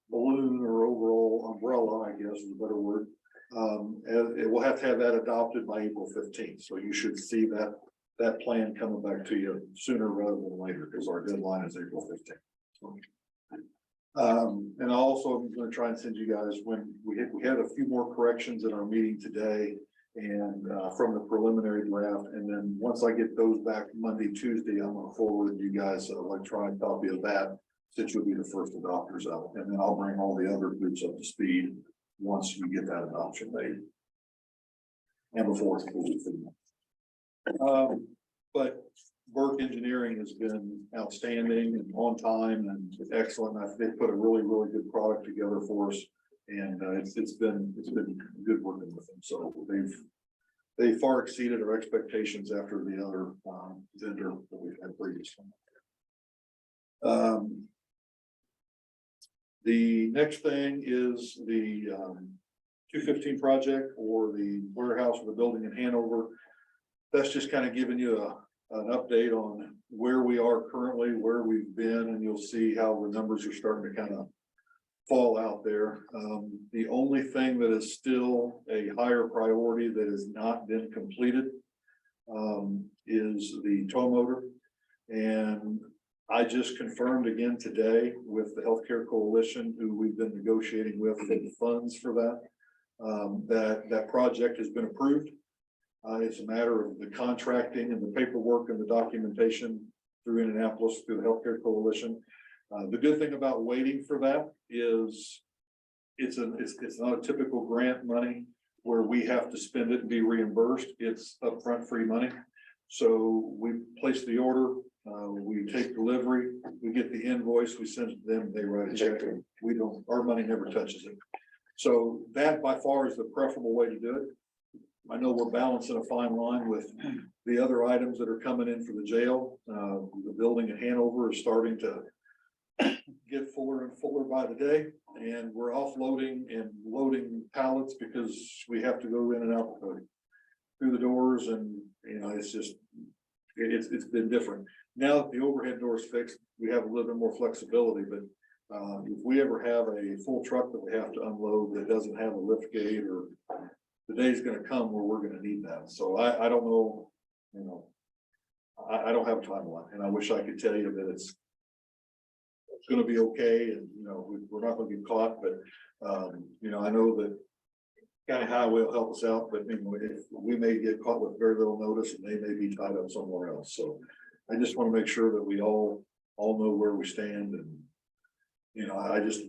balloon or overall umbrella, I guess is a better word. And it will have to have that adopted by April 15th. So you should see that plan coming back to you sooner rather than later, because our deadline is April 15th. And also I'm going to try and send you guys when we had a few more corrections in our meeting today and from the preliminary draft. And then once I get those back Monday, Tuesday, I'm going to forward you guys an electronic copy of that, since you'll be the first adopters out. And then I'll bring all the other groups up to speed once we get that adoption made. And before it's completed. But Burke Engineering has been outstanding and on time and excellent. They put a really, really good product together for us. And it's been good working with them. So they far exceeded our expectations after the other vendor that we've had previously. The next thing is the 215 project, or the warehouse or the building in Hanover. That's just kind of giving you an update on where we are currently, where we've been, and you'll see how the numbers are starting to kind of fall out there. The only thing that is still a higher priority that has not been completed is the tow motor. And I just confirmed again today with the Healthcare Coalition, who we've been negotiating with for the funds for that, that project has been approved. It's a matter of the contracting and the paperwork and the documentation through Indianapolis, through the Healthcare Coalition. The good thing about waiting for that is it's not a typical grant money where we have to spend it and be reimbursed. It's upfront free money. So we place the order, we take delivery, we get the invoice, we send it to them, they write a check. We don't, our money never touches it. So that by far is the preferable way to do it. I know we're balancing a fine line with the other items that are coming in for the jail. The building in Hanover is starting to get fuller and fuller by the day, and we're offloading and loading pallets because we have to go in and out through the doors, and you know, it's just it's been different. Now that the overhead door is fixed, we have a little bit more flexibility, but if we ever have a full truck that we have to unload that doesn't have a lift gate, or the day's gonna come where we're gonna need that. So I don't know, you know, I don't have a timeline, and I wish I could tell you that it's gonna be okay, and you know, we're not gonna get caught, but you know, I know that county highway will help us out, but you know, if we may get caught with very little notice, and they may be tied up somewhere else. So I just want to make sure that we all know where we stand, and you know,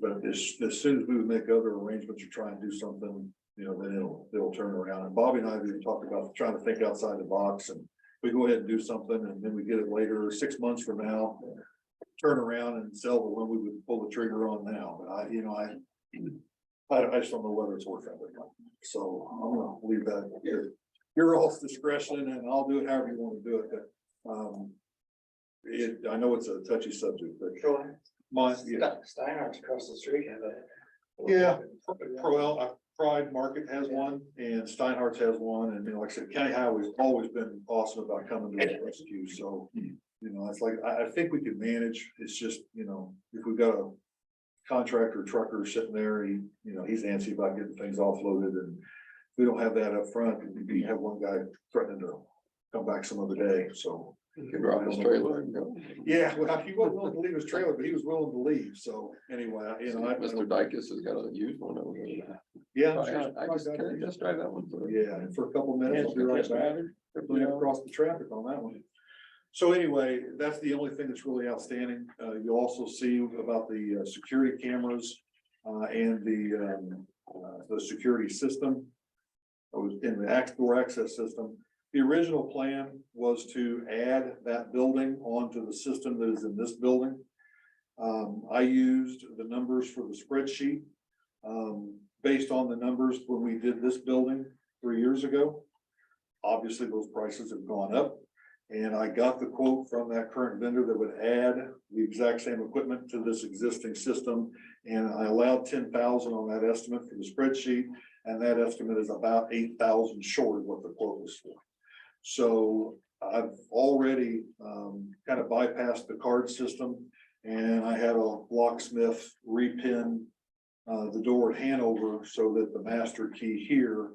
but as soon as we would make other arrangements or try and do something, you know, then it'll turn around. And Bobby and I have even talked about trying to think outside the box, and we go ahead and do something, and then we get it later, 6 months from now, turn around and sell the one we would pull the trigger on now. But I just don't know whether it's worth it. So I'm gonna leave that here. Your all's discretion, and I'll do it however you want to do it. But I know it's a touchy subject, but Sure. yeah. Steiner's across the street, have a. Yeah, well, Pride Market has one and Steinhardt's has one. And, you know, like I said, County Highway's always been awesome about coming to the rescue. So, you know, it's like, I think we can manage. It's just, you know, if we've got a contractor trucker sitting there, he, you know, he's antsy about getting things offloaded, and we don't have that up front. We have one guy threatening to come back some other day, so. You can drop his trailer and go. Yeah, well, he wasn't willing to leave his trailer, but he was willing to leave, so anyway, you know. Mr. Dykes has got a used one over there. Yeah. I just, can I just drive that one through? Yeah, and for a couple of minutes, I'll be right back. Clean up across the traffic on that one. So anyway, that's the only thing that's really outstanding. You'll also see about the security cameras and the security system. In the door access system. The original plan was to add that building onto the system that is in this building. I used the numbers for the spreadsheet based on the numbers when we did this building 3 years ago. Obviously, those prices have gone up. And I got the quote from that current vendor that would add the exact same equipment to this existing system. And I allowed 10,000 on that estimate for the spreadsheet. And that estimate is about 8,000 short of what the quote was for. So I've already kind of bypassed the card system. And I had a locksmith repin the door at Hanover so that the master key here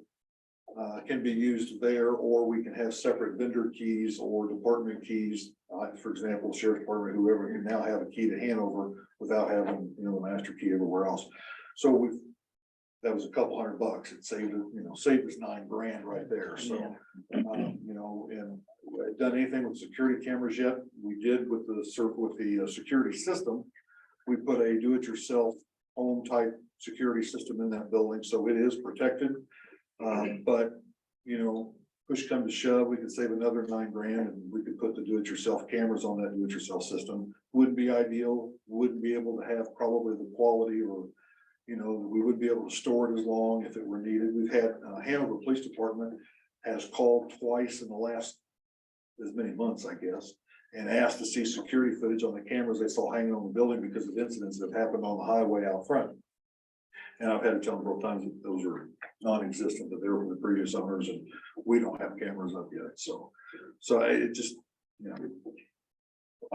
can be used there, or we can have separate vendor keys or department keys. For example, sheriff's department, whoever can now have a key to Hanover without having, you know, the master key everywhere else. So that was a couple $100. It saved, you know, saved us $9 grand right there. So, you know, and we haven't done anything with security cameras yet. We did with the security system. We put a do-it-yourself home type security system in that building, so it is protected. But, you know, push come to shove, we could save another $9 grand and we could put the do-it-yourself cameras on that do-it-yourself system. Wouldn't be ideal, wouldn't be able to have probably the quality, or, you know, we wouldn't be able to store it as long if it were needed. We've had Hanover Police Department has called twice in the last as many months, I guess, and asked to see security footage on the cameras they saw hanging on the building because of incidents that happened on the highway out front. And I've had to tell them both times that those are non-existent, that they were from the previous owners, and we don't have cameras up yet. So it just, you know,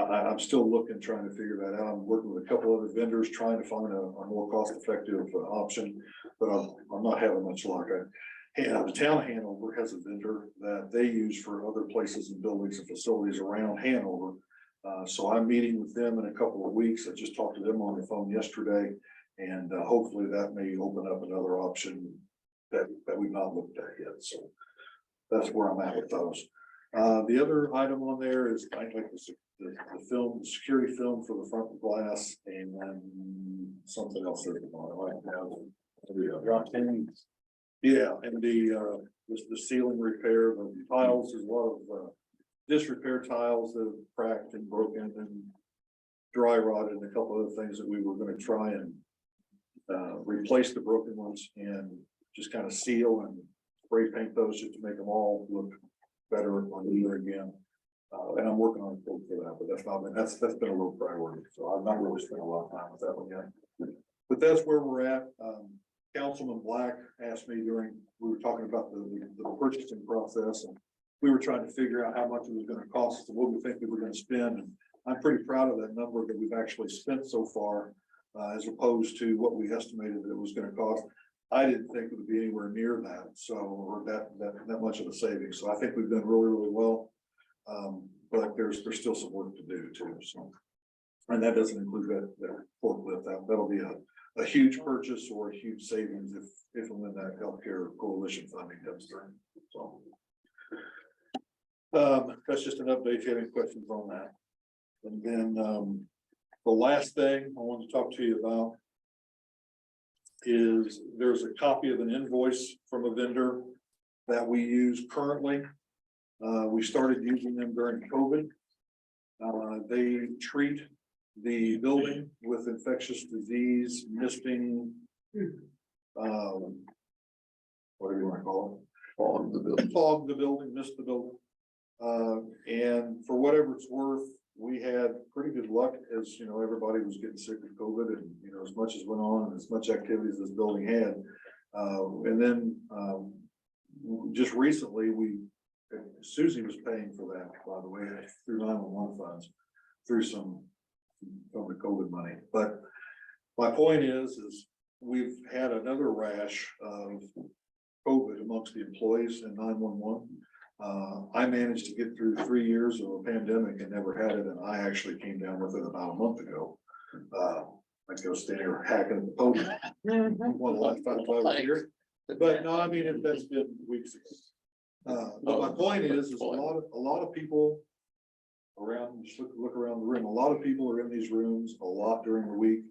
I'm still looking, trying to figure that out. I'm working with a couple other vendors, trying to find a more cost-effective option, but I'm not having much luck. The town of Hanover has a vendor that they use for other places and buildings and facilities around Hanover. So I'm meeting with them in a couple of weeks. I just talked to them on the phone yesterday. And hopefully that may open up another option that we've not looked at yet. So that's where I'm at with those. The other item on there is I like the film, the security film for the front glass, and then something else at the bottom. Drop in. Yeah, and the ceiling repair, the tiles, there's a lot of disrepair tiles that have cracked and broken and dry rotted, and a couple other things that we were going to try and replace the broken ones and just kind of seal and spray paint those just to make them all look better on the year again. And I'm working on a quote for that, but that's been a low priority. So I've not really spent a lot of time with that one yet. But that's where we're at. Councilman Black asked me we were talking about the purchasing process, and we were trying to figure out how much it was going to cost us and what we think we were going to spend. And I'm pretty proud of that number that we've actually spent so far. As opposed to what we estimated that it was going to cost. I didn't think it would be anywhere near that, or that much of a savings. So I think we've done really, really well. But there's still some work to do too. So, and that doesn't include that forklift. That'll be a huge purchase or a huge savings if and when that healthcare coalition funding comes through. So that's just an update. If you have any questions on that, and then the last thing I want to talk to you about is there's a copy of an invoice from a vendor that we use currently. We started using them during COVID. They treat the building with infectious disease, misting, whatever you want to call it. Fog the building, mist the building. And for whatever it's worth, we had pretty good luck, as you know, everybody was getting sick with COVID, and you know, as much as went on and as much activity as this building had, And then, just recently, Susie was paying for that, by the way, through 911 funds, through some from the COVID money. But my point is we've had another rash of COVID amongst the employees in 911. I managed to get through 3 years of a pandemic and never had it, and I actually came down with it about a month ago. I go stand here hacking at the podium. One of the last times I was here. But no, I mean, that's been weeks ago. But my point is a lot of people around, just look around the room, a lot of people are in these rooms a lot during the week.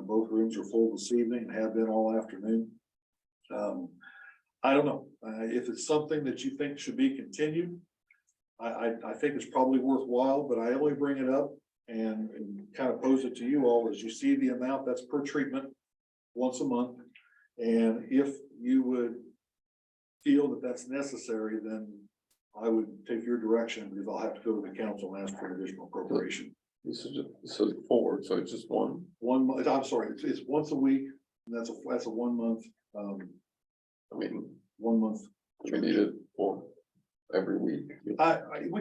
Both rooms are full this evening and have been all afternoon. I don't know, if it's something that you think should be continued. I think it's probably worthwhile, but I only bring it up and kind of pose it to you all as you see the amount that's per treatment once a month. And if you would feel that that's necessary, then I would take your direction, because I'll have to go to the council and ask for an additional appropriation. This is four, so it's just one. 1 month, I'm sorry, it's once a week, and that's a 1 month, I mean, 1 month. we need it for every week. We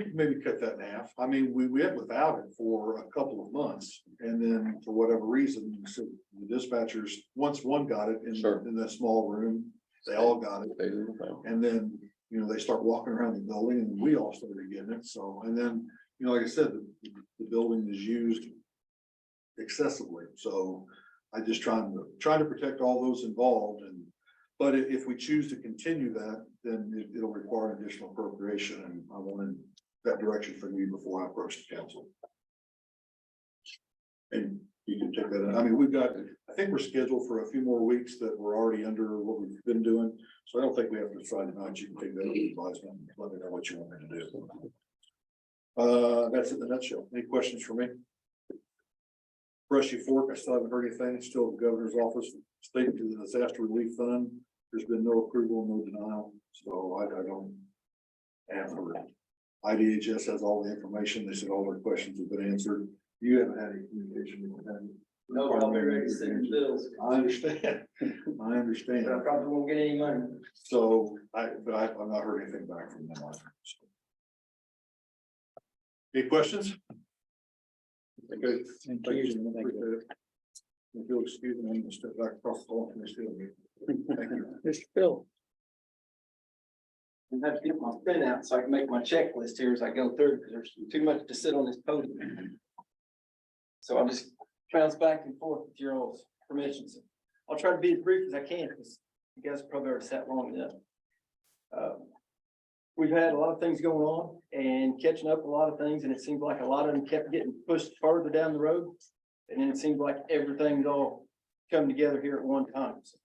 could maybe cut that in half. I mean, we went without it for a couple of months, and then for whatever reason, so the dispatchers, once one got it Sure. in that small room, they all got it. They do the thing. And then, they start walking around the building, and we all started getting it, so, and then, like I said, the building is used excessively, so I just trying to protect all those involved, but if we choose to continue that, then it'll require an additional appropriation, and I wanted that direction from you before I approach the council. And you can take that in. I mean, I think we're scheduled for a few more weeks that we're already under what we've been doing, so I don't think we have to decide tonight. You can take that as advisement, and let me know what you want me to do. That's it in a nutshell. Any questions for me? Brushy Fork, I still haven't heard anything. Still the governor's office, state to the disaster relief fund. There's been no approval, no denial, so I don't. And for IDHS has all the information. They said all their questions have been answered. You haven't had any communication with them. No, I'll be ready to send you bills. I understand. I understand. But I probably won't get any money. So I've not heard anything back from them either. So. Any questions? Okay. Thank you. Appreciate it. If you'll excuse me, I'm gonna step back across the hall from this building. Thank you. Mr. Phil. I have to get my pen out so I can make my checklist here as I go through, because there's too much to sit on this podium. So I'll just bounce back and forth with your all's permissions. I'll try to be as brief as I can, because you guys probably already sat long enough. We've had a lot of things going on and catching up a lot of things, and it seems like a lot of them kept getting pushed further down the road. And then it seems like everything's all come together here at one time. So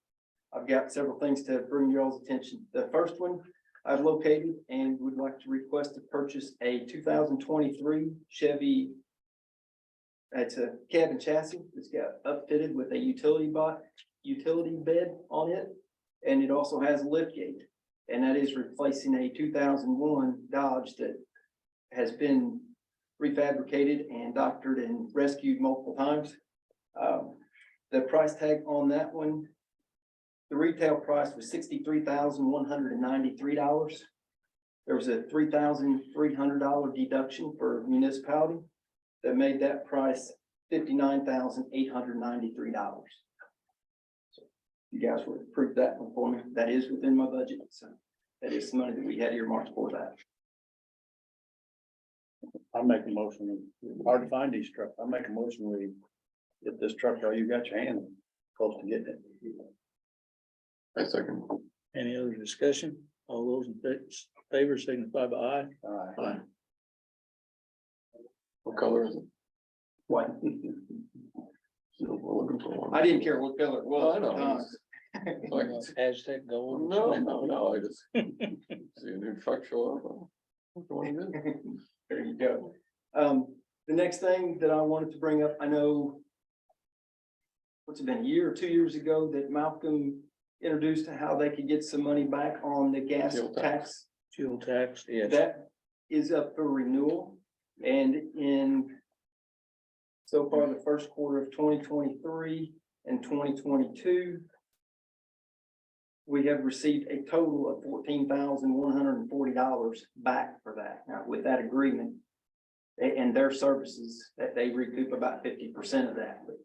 I've got several things to bring y'all's attention. The first one I've located and would like to request to purchase a 2023 Chevy. It's a cabin chassis. It's got upfitted with a utility bed on it. And it also has a lift gate. And that is replacing a 2001 Dodge that has been refabricated and doctored and rescued multiple times. The price tag on that one, the retail price was $63,193. There was a $3,300 deduction for municipality that made that price $59,893. So you guys would approve that one for me. That is within my budget. So that is the money that we had earmarked for that. I'll make a motion. Hard to find these trucks. I'll make a motion. We get this truck, or you got your hand close to getting it. I second. Any other discussion? All those in favor signify by aye. Aye. What color is it? What? So we're looking for one. I didn't care what color it was. Oh, I know. Like, Aztec gold. no, I just see a new truck show up. Which one is it? There you go. The next thing that I wanted to bring up, I know. What's it been, a year or 2 years ago that Malcolm introduced how they could get some money back on the gas Fuel tax. tax. Fuel tax, yes. That is up for renewal, and in. So far, the first quarter of 2023 and 2022. we have received a total of $14,140 back for that. Now, with that agreement and their services, that they recoup about 50% of that. But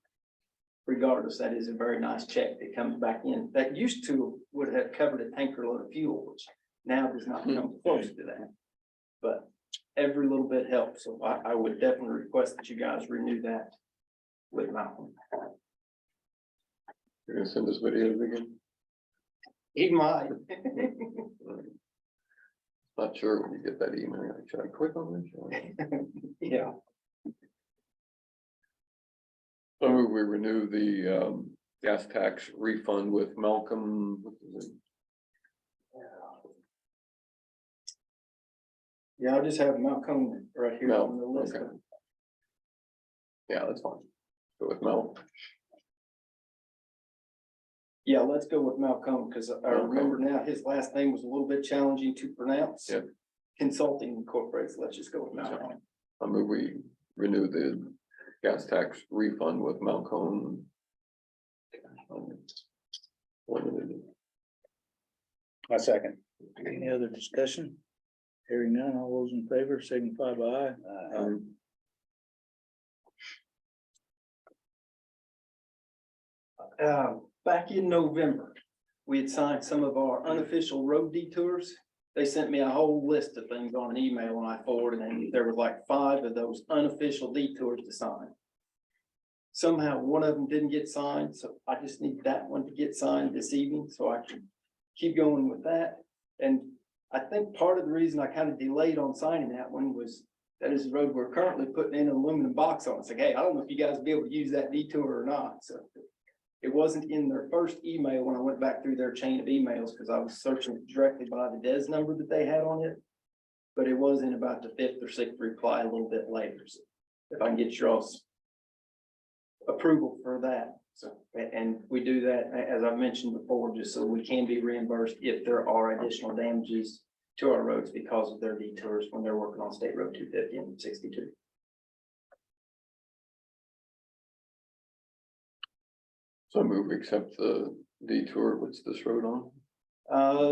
regardless, that is a very nice check that comes back in. That used to would have covered a tanker load of fuel, which now does not come close to that. But every little bit helps, so I would definitely request that you guys renew that with Malcolm. You're gonna send us videos again? He might. Not sure when you get that email. Should I click on this? Yeah, So we renew the gas tax refund with Malcolm. What is it? yeah, I'll just have Malcolm right here on the list. Okay. Yeah, that's fine. Go with Mel. Yeah, let's go with Malcolm, because I remember now his last name was a little bit challenging to pronounce. Yep. Consulting Incorporated, so let's just go with Malcolm. I move we renew the gas tax refund with Malcolm. A second. Any other discussion? Hearing none, all those in favor signify by aye. Back in November, we had signed some of our unofficial road detours. They sent me a whole list of things on an email and I forwarded, and there were like 5 of those unofficial detours to sign. Somehow one of them didn't get signed, so I just need that one to get signed this evening so I can keep going with that. And I think part of the reason I kind of delayed on signing that one was that is the road we're currently putting in an aluminum box on. It's like, hey, I don't know if you guys will be able to use that detour or not, so. It wasn't in their first email when I went back through their chain of emails, because I was searching directly by the DES number that they had on it. But it was in about the 5th or 6th reply a little bit later. So if I can get y'all's approval for that. So, and we do that, as I mentioned before, just so we can be reimbursed if there are additional damages to our roads because of their detours when they're working on State Road 250 and 62. So I move we accept the detour. What's this road on?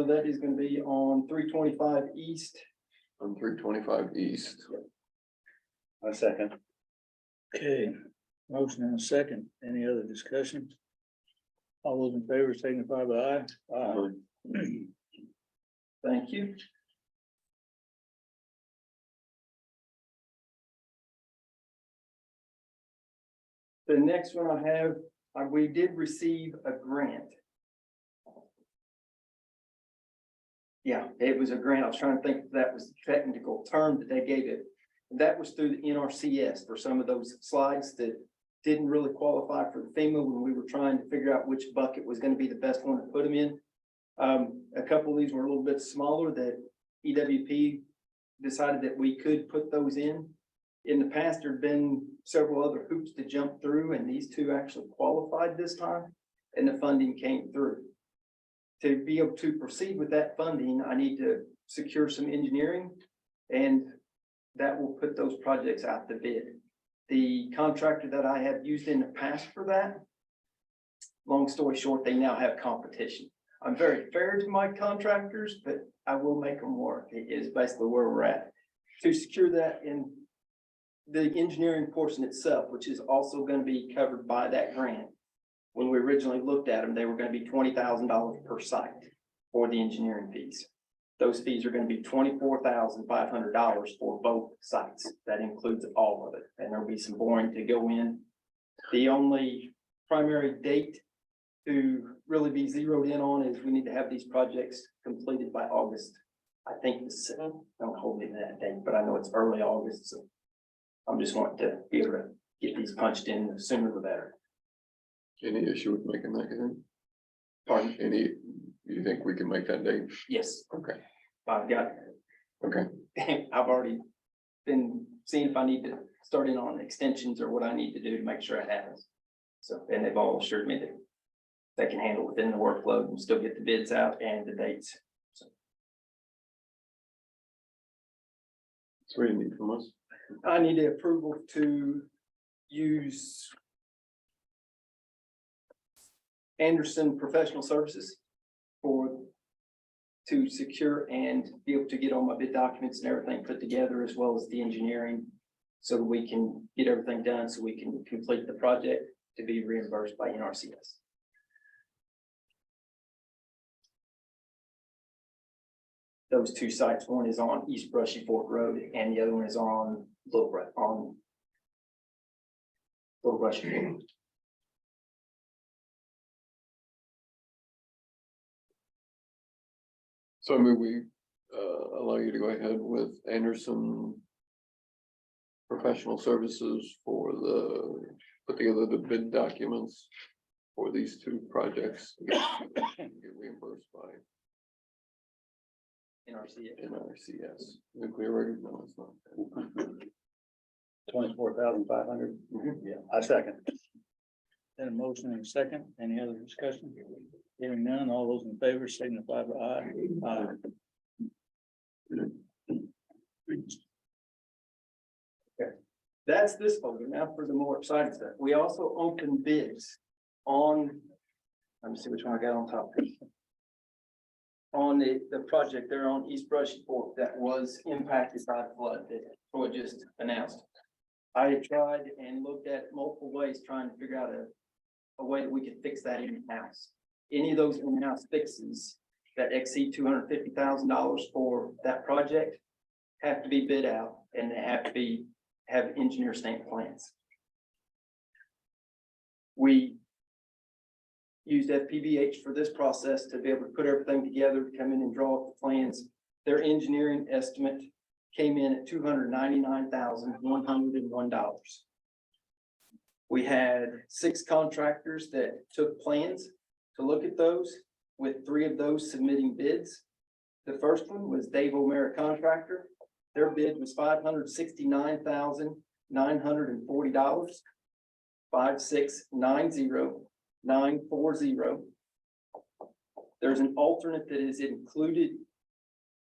That is gonna be on 325 East. On 325 East. A second. Okay, motion and a second. Any other discussion? All those in favor signify by aye. Thank you. The next one I have, we did receive a grant. Yeah, it was a grant. I was trying to think if that was the technical term that they gave it. That was through the NRCS for some of those slides that didn't really qualify for the FEMA when we were trying to figure out which bucket was gonna be the best one to put them in. A couple of these were a little bit smaller that EWP decided that we could put those in. In the past, there'd been several other hoops to jump through, and these two actually qualified this time, and the funding came through. To be able to proceed with that funding, I need to secure some engineering, and that will put those projects out to bid. The contractor that I have used in the past for that, long story short, they now have competition. I'm very fair to my contractors, but I will make them work. It is basically where we're at. To secure that in the engineering portion itself, which is also going to be covered by that grant. When we originally looked at them, they were going to be $20,000 per site for the engineering fees. Those fees are going to be $24,500 for both sites. That includes all of it, and there'll be some boring to go in. The only primary date to really be zeroed in on is we need to have these projects completed by August. I think the 7th, don't hold me to that date, but I know it's early August, so I'm just wanting to be able to get these punched in, the sooner the better. Any issue with making that, you think? Pardon? You think we can make that date? Yes, Okay, I've got, okay. I've already been seeing if I need to start in on extensions or what I need to do to make sure it happens. So, and they've all assured me that they can handle within the workload and still get the bids out and the dates. So So what do you need from us? I need the approval to use Anderson Professional Services to secure and be able to get all my bid documents and everything put together, as well as the engineering, so that we can get everything done, so we can complete the project to be reimbursed by NRCS. Those two sites, one is on East Brushy Fork Road and the other one is on Little Brushy Fork. So I mean, we allow you to go ahead with Anderson Professional Services for put together the bid documents for these two projects. Get reimbursed by NRCS. Nuclear record, no, it's not. 24,500. Yeah, I second. Then a motion and a second. Any other discussion? Hearing none, all those in favor signify by aye. Aye. That's this folder. Now for the more exciting stuff. We also opened bids on, let me see which one I got on top. On the project there on East Brushy Fork that was impacted by the flood that Troy just announced. I had tried and looked at multiple ways trying to figure out a way that we could fix that in-house. Any of those in-house fixes that exceed $250,000 for that project have to be bid out, and they have to have engineer stamp plans. We used FPVH for this process to be able to put everything together, to come in and draw up the plans. Their engineering estimate came in at $299,101. We had 6 contractors that took plans to look at those, with 3 of those submitting bids. The first one was Dave O'Mara Contractor. Their bid was $569,940. 5690940. There's an alternate that is included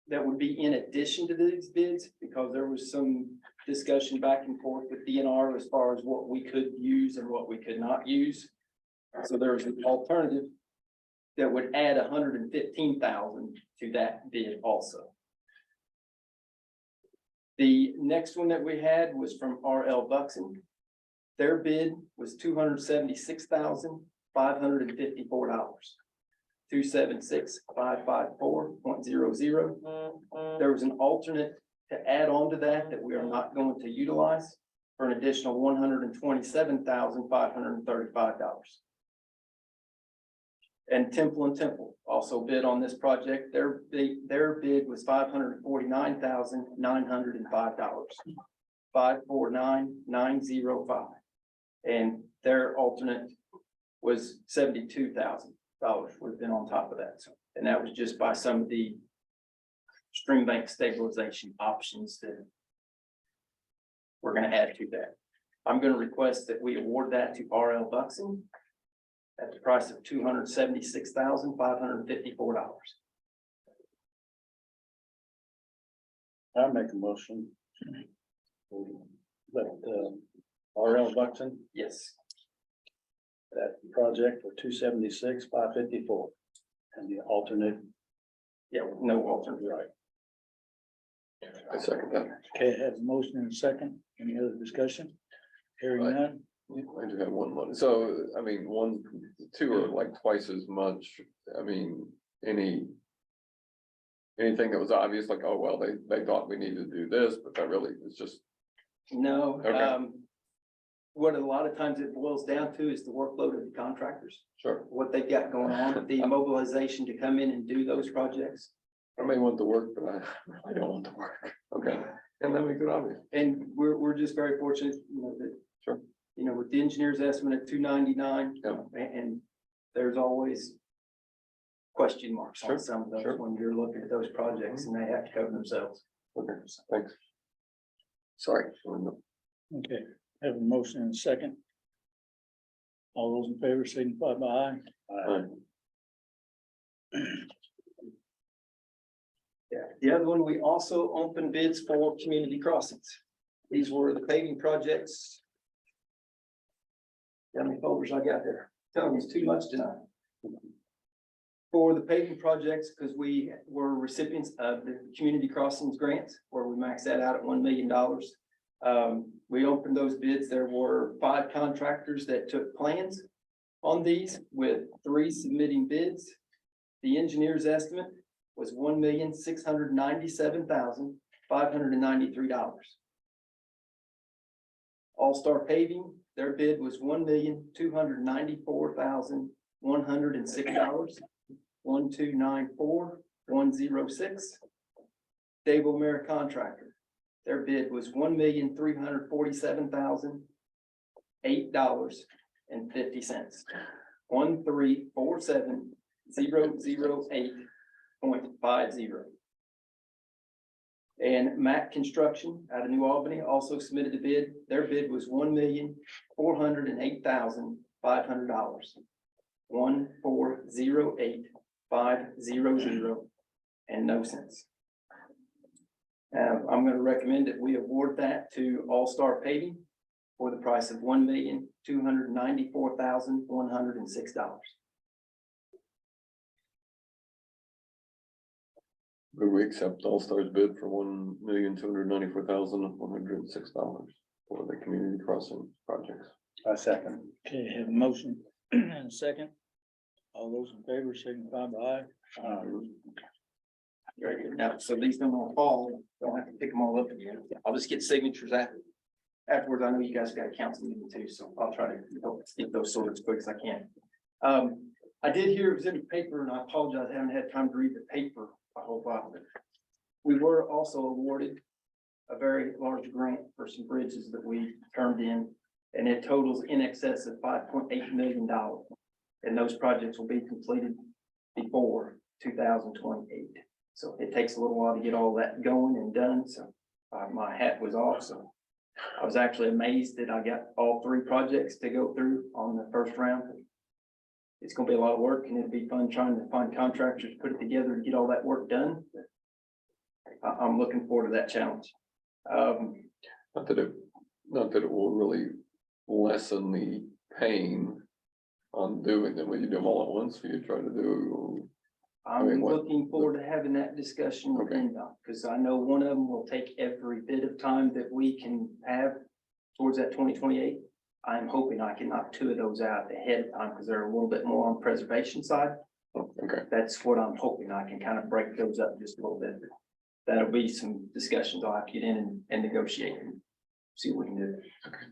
that would be in addition to these bids, because there was some discussion back and forth with DNR as far as what we could use and what we could not use. So there was an alternative that would add $115,000 to that bid also. The next one that we had was from RL Buxton. Their bid was $276,554. 276,554.00. There was an alternate to add on to that we are not going to utilize for an additional $127,535. And Temple also bid on this project. Their bid was $549,905. 549,905. And their alternate was $72,000 would have been on top of that. And that was just by some of the stream bank stabilization options that we're going to add to that. I'm going to request that we award that to RL Buxton at the price of $276,554. I make a motion. But RL Buxton, Yes. that project for 276,554. And the alternate, Yeah, with no alternate. right. I second that. Okay, have a motion and a second. Any other discussion? Hearing Right. none. I do have one more. So, I mean, 2 are like twice as much. I mean, anything that was obvious, like, oh, well, they thought we needed to do this, but that really is just, No, Okay. What a lot of times it boils down to is the workload of the contractors, sure. what they've got going on, the mobilization to come in and do those projects. I may want to work, but I don't want to work. Okay, and that makes it obvious. And we're just very fortunate, that. Sure. With the engineer's estimate at 299. Yeah. And there's always question marks Sure, on some of those sure. when you're looking at those projects and they have to cover themselves. Okay, thanks. Sorry. Okay, have a motion and a second. All those in favor signify by aye. Yeah, the other one, we also opened bids for community crossings. These were the paving projects. How many folders I got there? Telling me it's too much tonight. For the paving projects, because we were recipients of the community crossings grants, where we maxed that out at $1 million. We opened those bids. There were 5 contractors that took plans on these, with 3 submitting bids. The engineer's estimate was $1,697,593. All-Star Paving, their bid was $1,294,106. 1294106. Dable Mare Contractor, their bid was $1,347,008.50. 1347008.50. And Matt Construction out of New Albany also submitted a bid. Their bid was $1,408,500. 1408500 and no cents. I'm gonna recommend that we award that to All Star Paving for the price of $1,294,106. Would we accept All Stars bid for $1,294,106 for the community crossing projects? I second. Okay, have a motion and a second. All those in favor signify by aye. Very good. Now, so these don't all fall, don't have to pick them all up again. I'll just get signatures afterwards. I know you guys got a council meeting too, so I'll try to get those sorted as quick as I can. I did hear it was in the paper, and I apologize, I haven't had time to read the paper a whole while. We were also awarded a very large grant for some bridges that we turned in, and it totals in excess of $5.8 million. And those projects will be completed before 2028. So it takes a little while to get all that going and done, so my hat was off, so. I was actually amazed that I got all 3 projects to go through on the first round. It's gonna be a lot of work, and it'll be fun trying to find contractors to put it together to get all that work done. I'm looking forward to that challenge. Not that it will really lessen the pain on doing them, when you do them all at once, you try to do. I'm looking forward to having that discussion with Okay. NDOT, because I know one of them will take every bit of time that we can have towards that 2028. I'm hoping I can knock 2 of those out ahead of time, because they're a little bit more on preservation side. Okay, That's what I'm hoping. I can kind of break those up just a little bit. That'll be some discussions I'll have to get in and negotiate and see what we can do. Okay.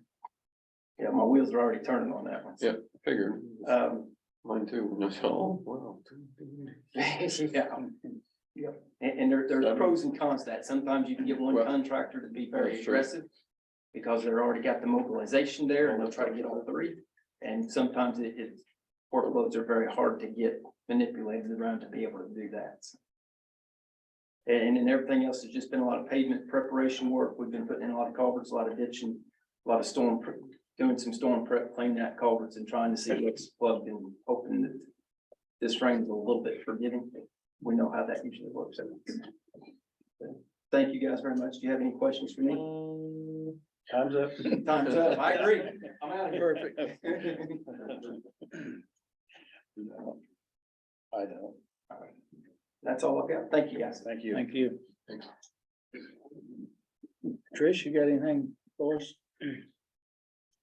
Yeah, my wheels are already turning on that one. Yeah. figured, mine too, wow. Yeah. Yep. And there's pros and cons to that. Sometimes you can get one Well, contractor to be very that's true. aggressive because they're already got the mobilization there, and they'll try to get all 3. And sometimes workloads are very hard to get manipulated around to be able to do that. And then everything else has just been a lot of pavement preparation work. We've been putting in a lot of culverts, a lot of ditching, a lot of doing some storm prep, cleaning out culverts and trying to see what's plugged and hoping that this rain's a little bit forgiving. We know how that usually works out. Thank you guys very much. Do you have any questions for me? Time's up. Time's up. I agree. I'm out of here. Perfect. I don't. That's all I've got. Thank you, guys. Thank you. Thank you. Thanks. Trish, you got anything for us?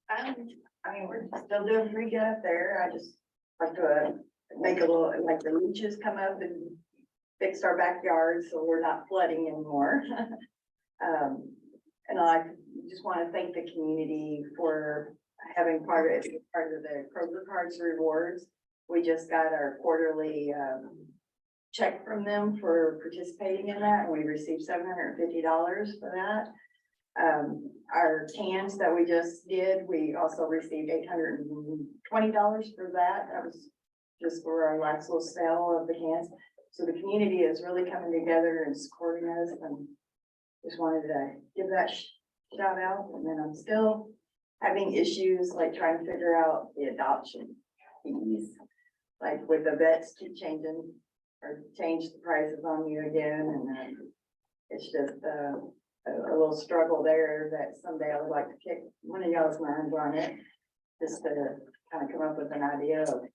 I mean, we're still doing pretty good up there. I just like to make a little, like the leaches come up and fix our backyard so we're not flooding anymore. And I just want to thank the community for having part of the Kroger Cards rewards. We just got our quarterly check from them for participating in that, and we received $750 for that. Our cans that we just did, we also received $820 for that. That was just for our last little sale of the cans. So the community is really coming together and supporting us, and just wanted to give that shout out. And then I'm still having issues like trying to figure out the adoption fees, like with the vets keep changing or change the prices on you again, and it's just a little struggle there that someday I would like to kick one of y'all's minds on it, just to kind of come up with an idea of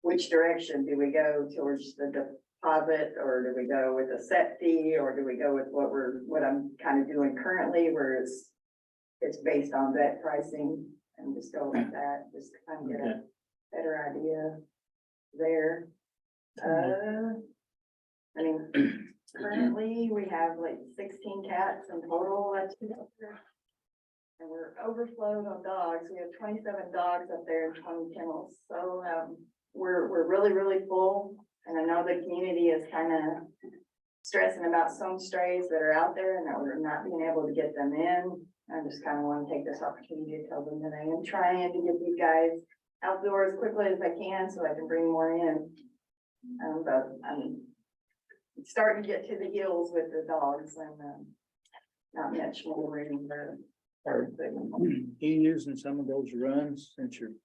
which direction? Do we go towards the deposit, or do we go with a set fee, or do we go with what I'm kind of doing currently, where it's based on vet pricing, and just go with that, just to kind of get a better idea there. I mean, currently, we have like 16 cats in total. And we're overflowed on dogs. We have 27 dogs up there in 20 kennels. So, we're really, really full. And I know the community is kind of stressing about some strays that are out there and that we're not being able to get them in. I just kind of want to take this opportunity to tell them that I am trying to get these guys outdoors as quickly as I can so I can bring more in. But I'm starting to get to the gills with the dogs and not much more room for. Are you using some of those runs since you're, of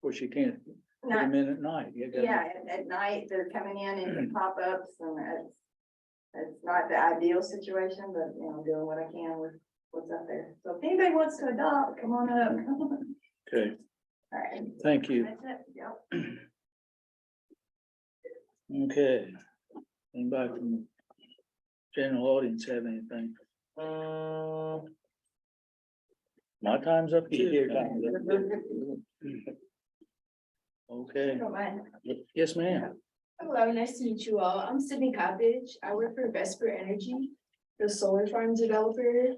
course, you can't put them in at night? You gotta- Yeah, at night, they're coming in pop-ups and it's not the ideal situation, but you know, doing what I can with what's up there. So if anybody wants to adopt, come on up. Okay, All right. thank you. That's it, yep. Okay. Anybody from general audience have anything? My time's up here. Okay, Don't mind. yes, ma'am. Hello, nice to meet you all. I'm Sydney Coppage. I work for Vesper Energy, the solar farm developer.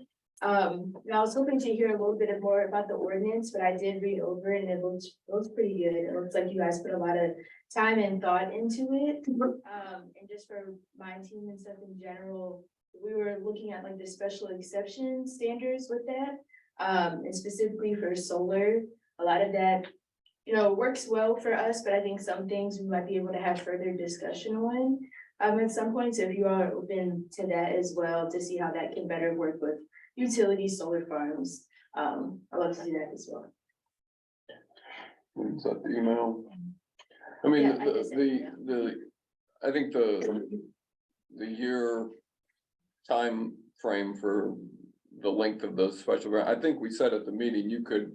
And I was hoping to hear a little bit more about the ordinance, but I did read over it and it looks pretty good. It looks like you guys put a lot of time and thought into it. And just for my team and stuff in general, we were looking at like the special exception standards with that. And specifically for solar, a lot of that, you know, works well for us, but I think some things we might be able to have further discussion on. At some point, so if you are open to that as well, to see how that can better work with utility solar farms. I'd love to do that as well. Is that the email? I mean, Yeah, I did send it, I think the year time frame for the length of the special grant, I think we said at the meeting, you could,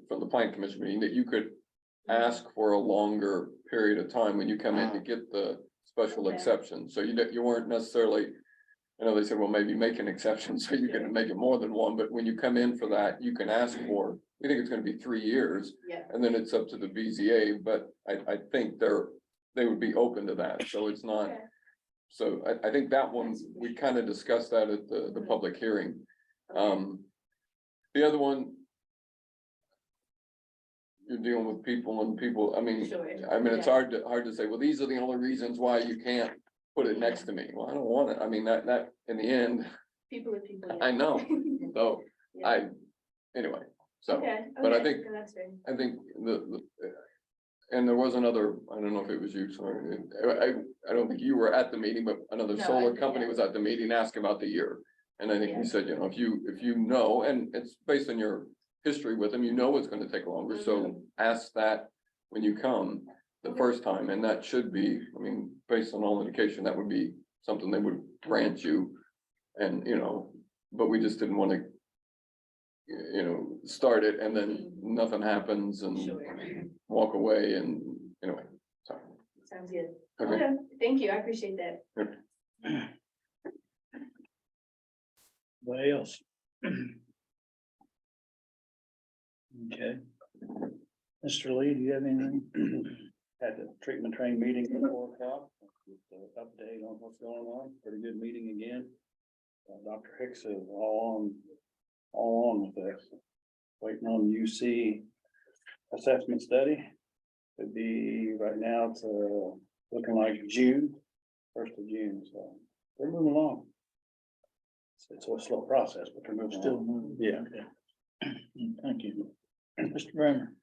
from the planning commission meeting, that you could ask for a longer period of time when you come in to get the special Okay. exception. So you weren't necessarily, I know they said, well, maybe make an exception so you can make it more than one, but when you come in for that, you can ask for, we think it's gonna be 3 years. Yeah. And then it's up to the BZA, but I think they would be open to that, so it's not. Okay. So I think that one, we kind of discussed that at the public hearing. The other one. You're dealing with people and people, I mean, Sure. it's hard to say, well, these are the only reasons why you can't put it next to me. Well, I don't want it. I mean, that, in the end, People with people. yeah. I know. So Yeah. anyway, so, Okay, but I okay, think, no, that's fair. I think and there was another, I don't know if it was you, sorry, I don't think you were at the meeting, but another No, solar I- company yeah. was at the meeting asking about the year. And I think we Yeah. said, you know, if you know, and it's based on your history with them, you know it's gonna take longer, so ask that when you come the first time, and that should be, I mean, based on all indication, that would be something they would grant you. And, you know, but we just didn't wanna, you know, start it and then nothing happens and Sure. walk away and, anyway, so. Sounds good. Okay. Okay, thank you. I appreciate that. What else? Okay. Mr. Lee, do you have anything? Had the treatment train meeting at 4:00. Just an update on what's going on. Pretty good meeting again. Dr. Hicks is all on with this. Waiting on UC assessment study. Could be right now, it's looking like June, 1st of June, so they're moving along. It's a slow process, but they're moving Still along. moving. Yeah. Thank you. Mr. Brenner.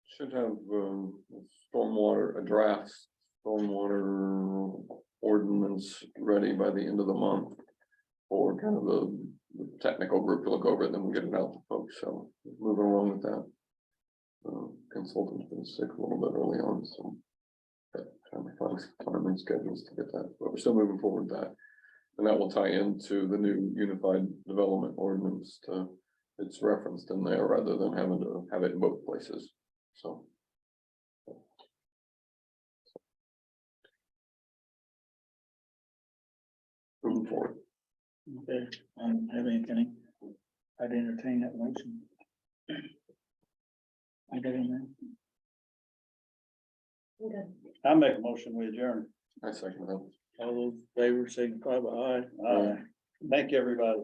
Should have, a draft stormwater ordinance ready by the end of the month. For kind of the technical group to look over it, then we'll get it out to folks, so moving along with that. Consultant's been sick a little bit early on, so. Trying to find time and schedules to get that, but we're still moving forward with that. And that will tie into the new unified development ordinance it's referenced in there rather than having to have it in both places, so. moving forward. Okay, I don't have anything. I'd entertain that motion. I got anything? I make a motion, we adjourn. I second that. All those in favor signify by aye. Thank you, everybody.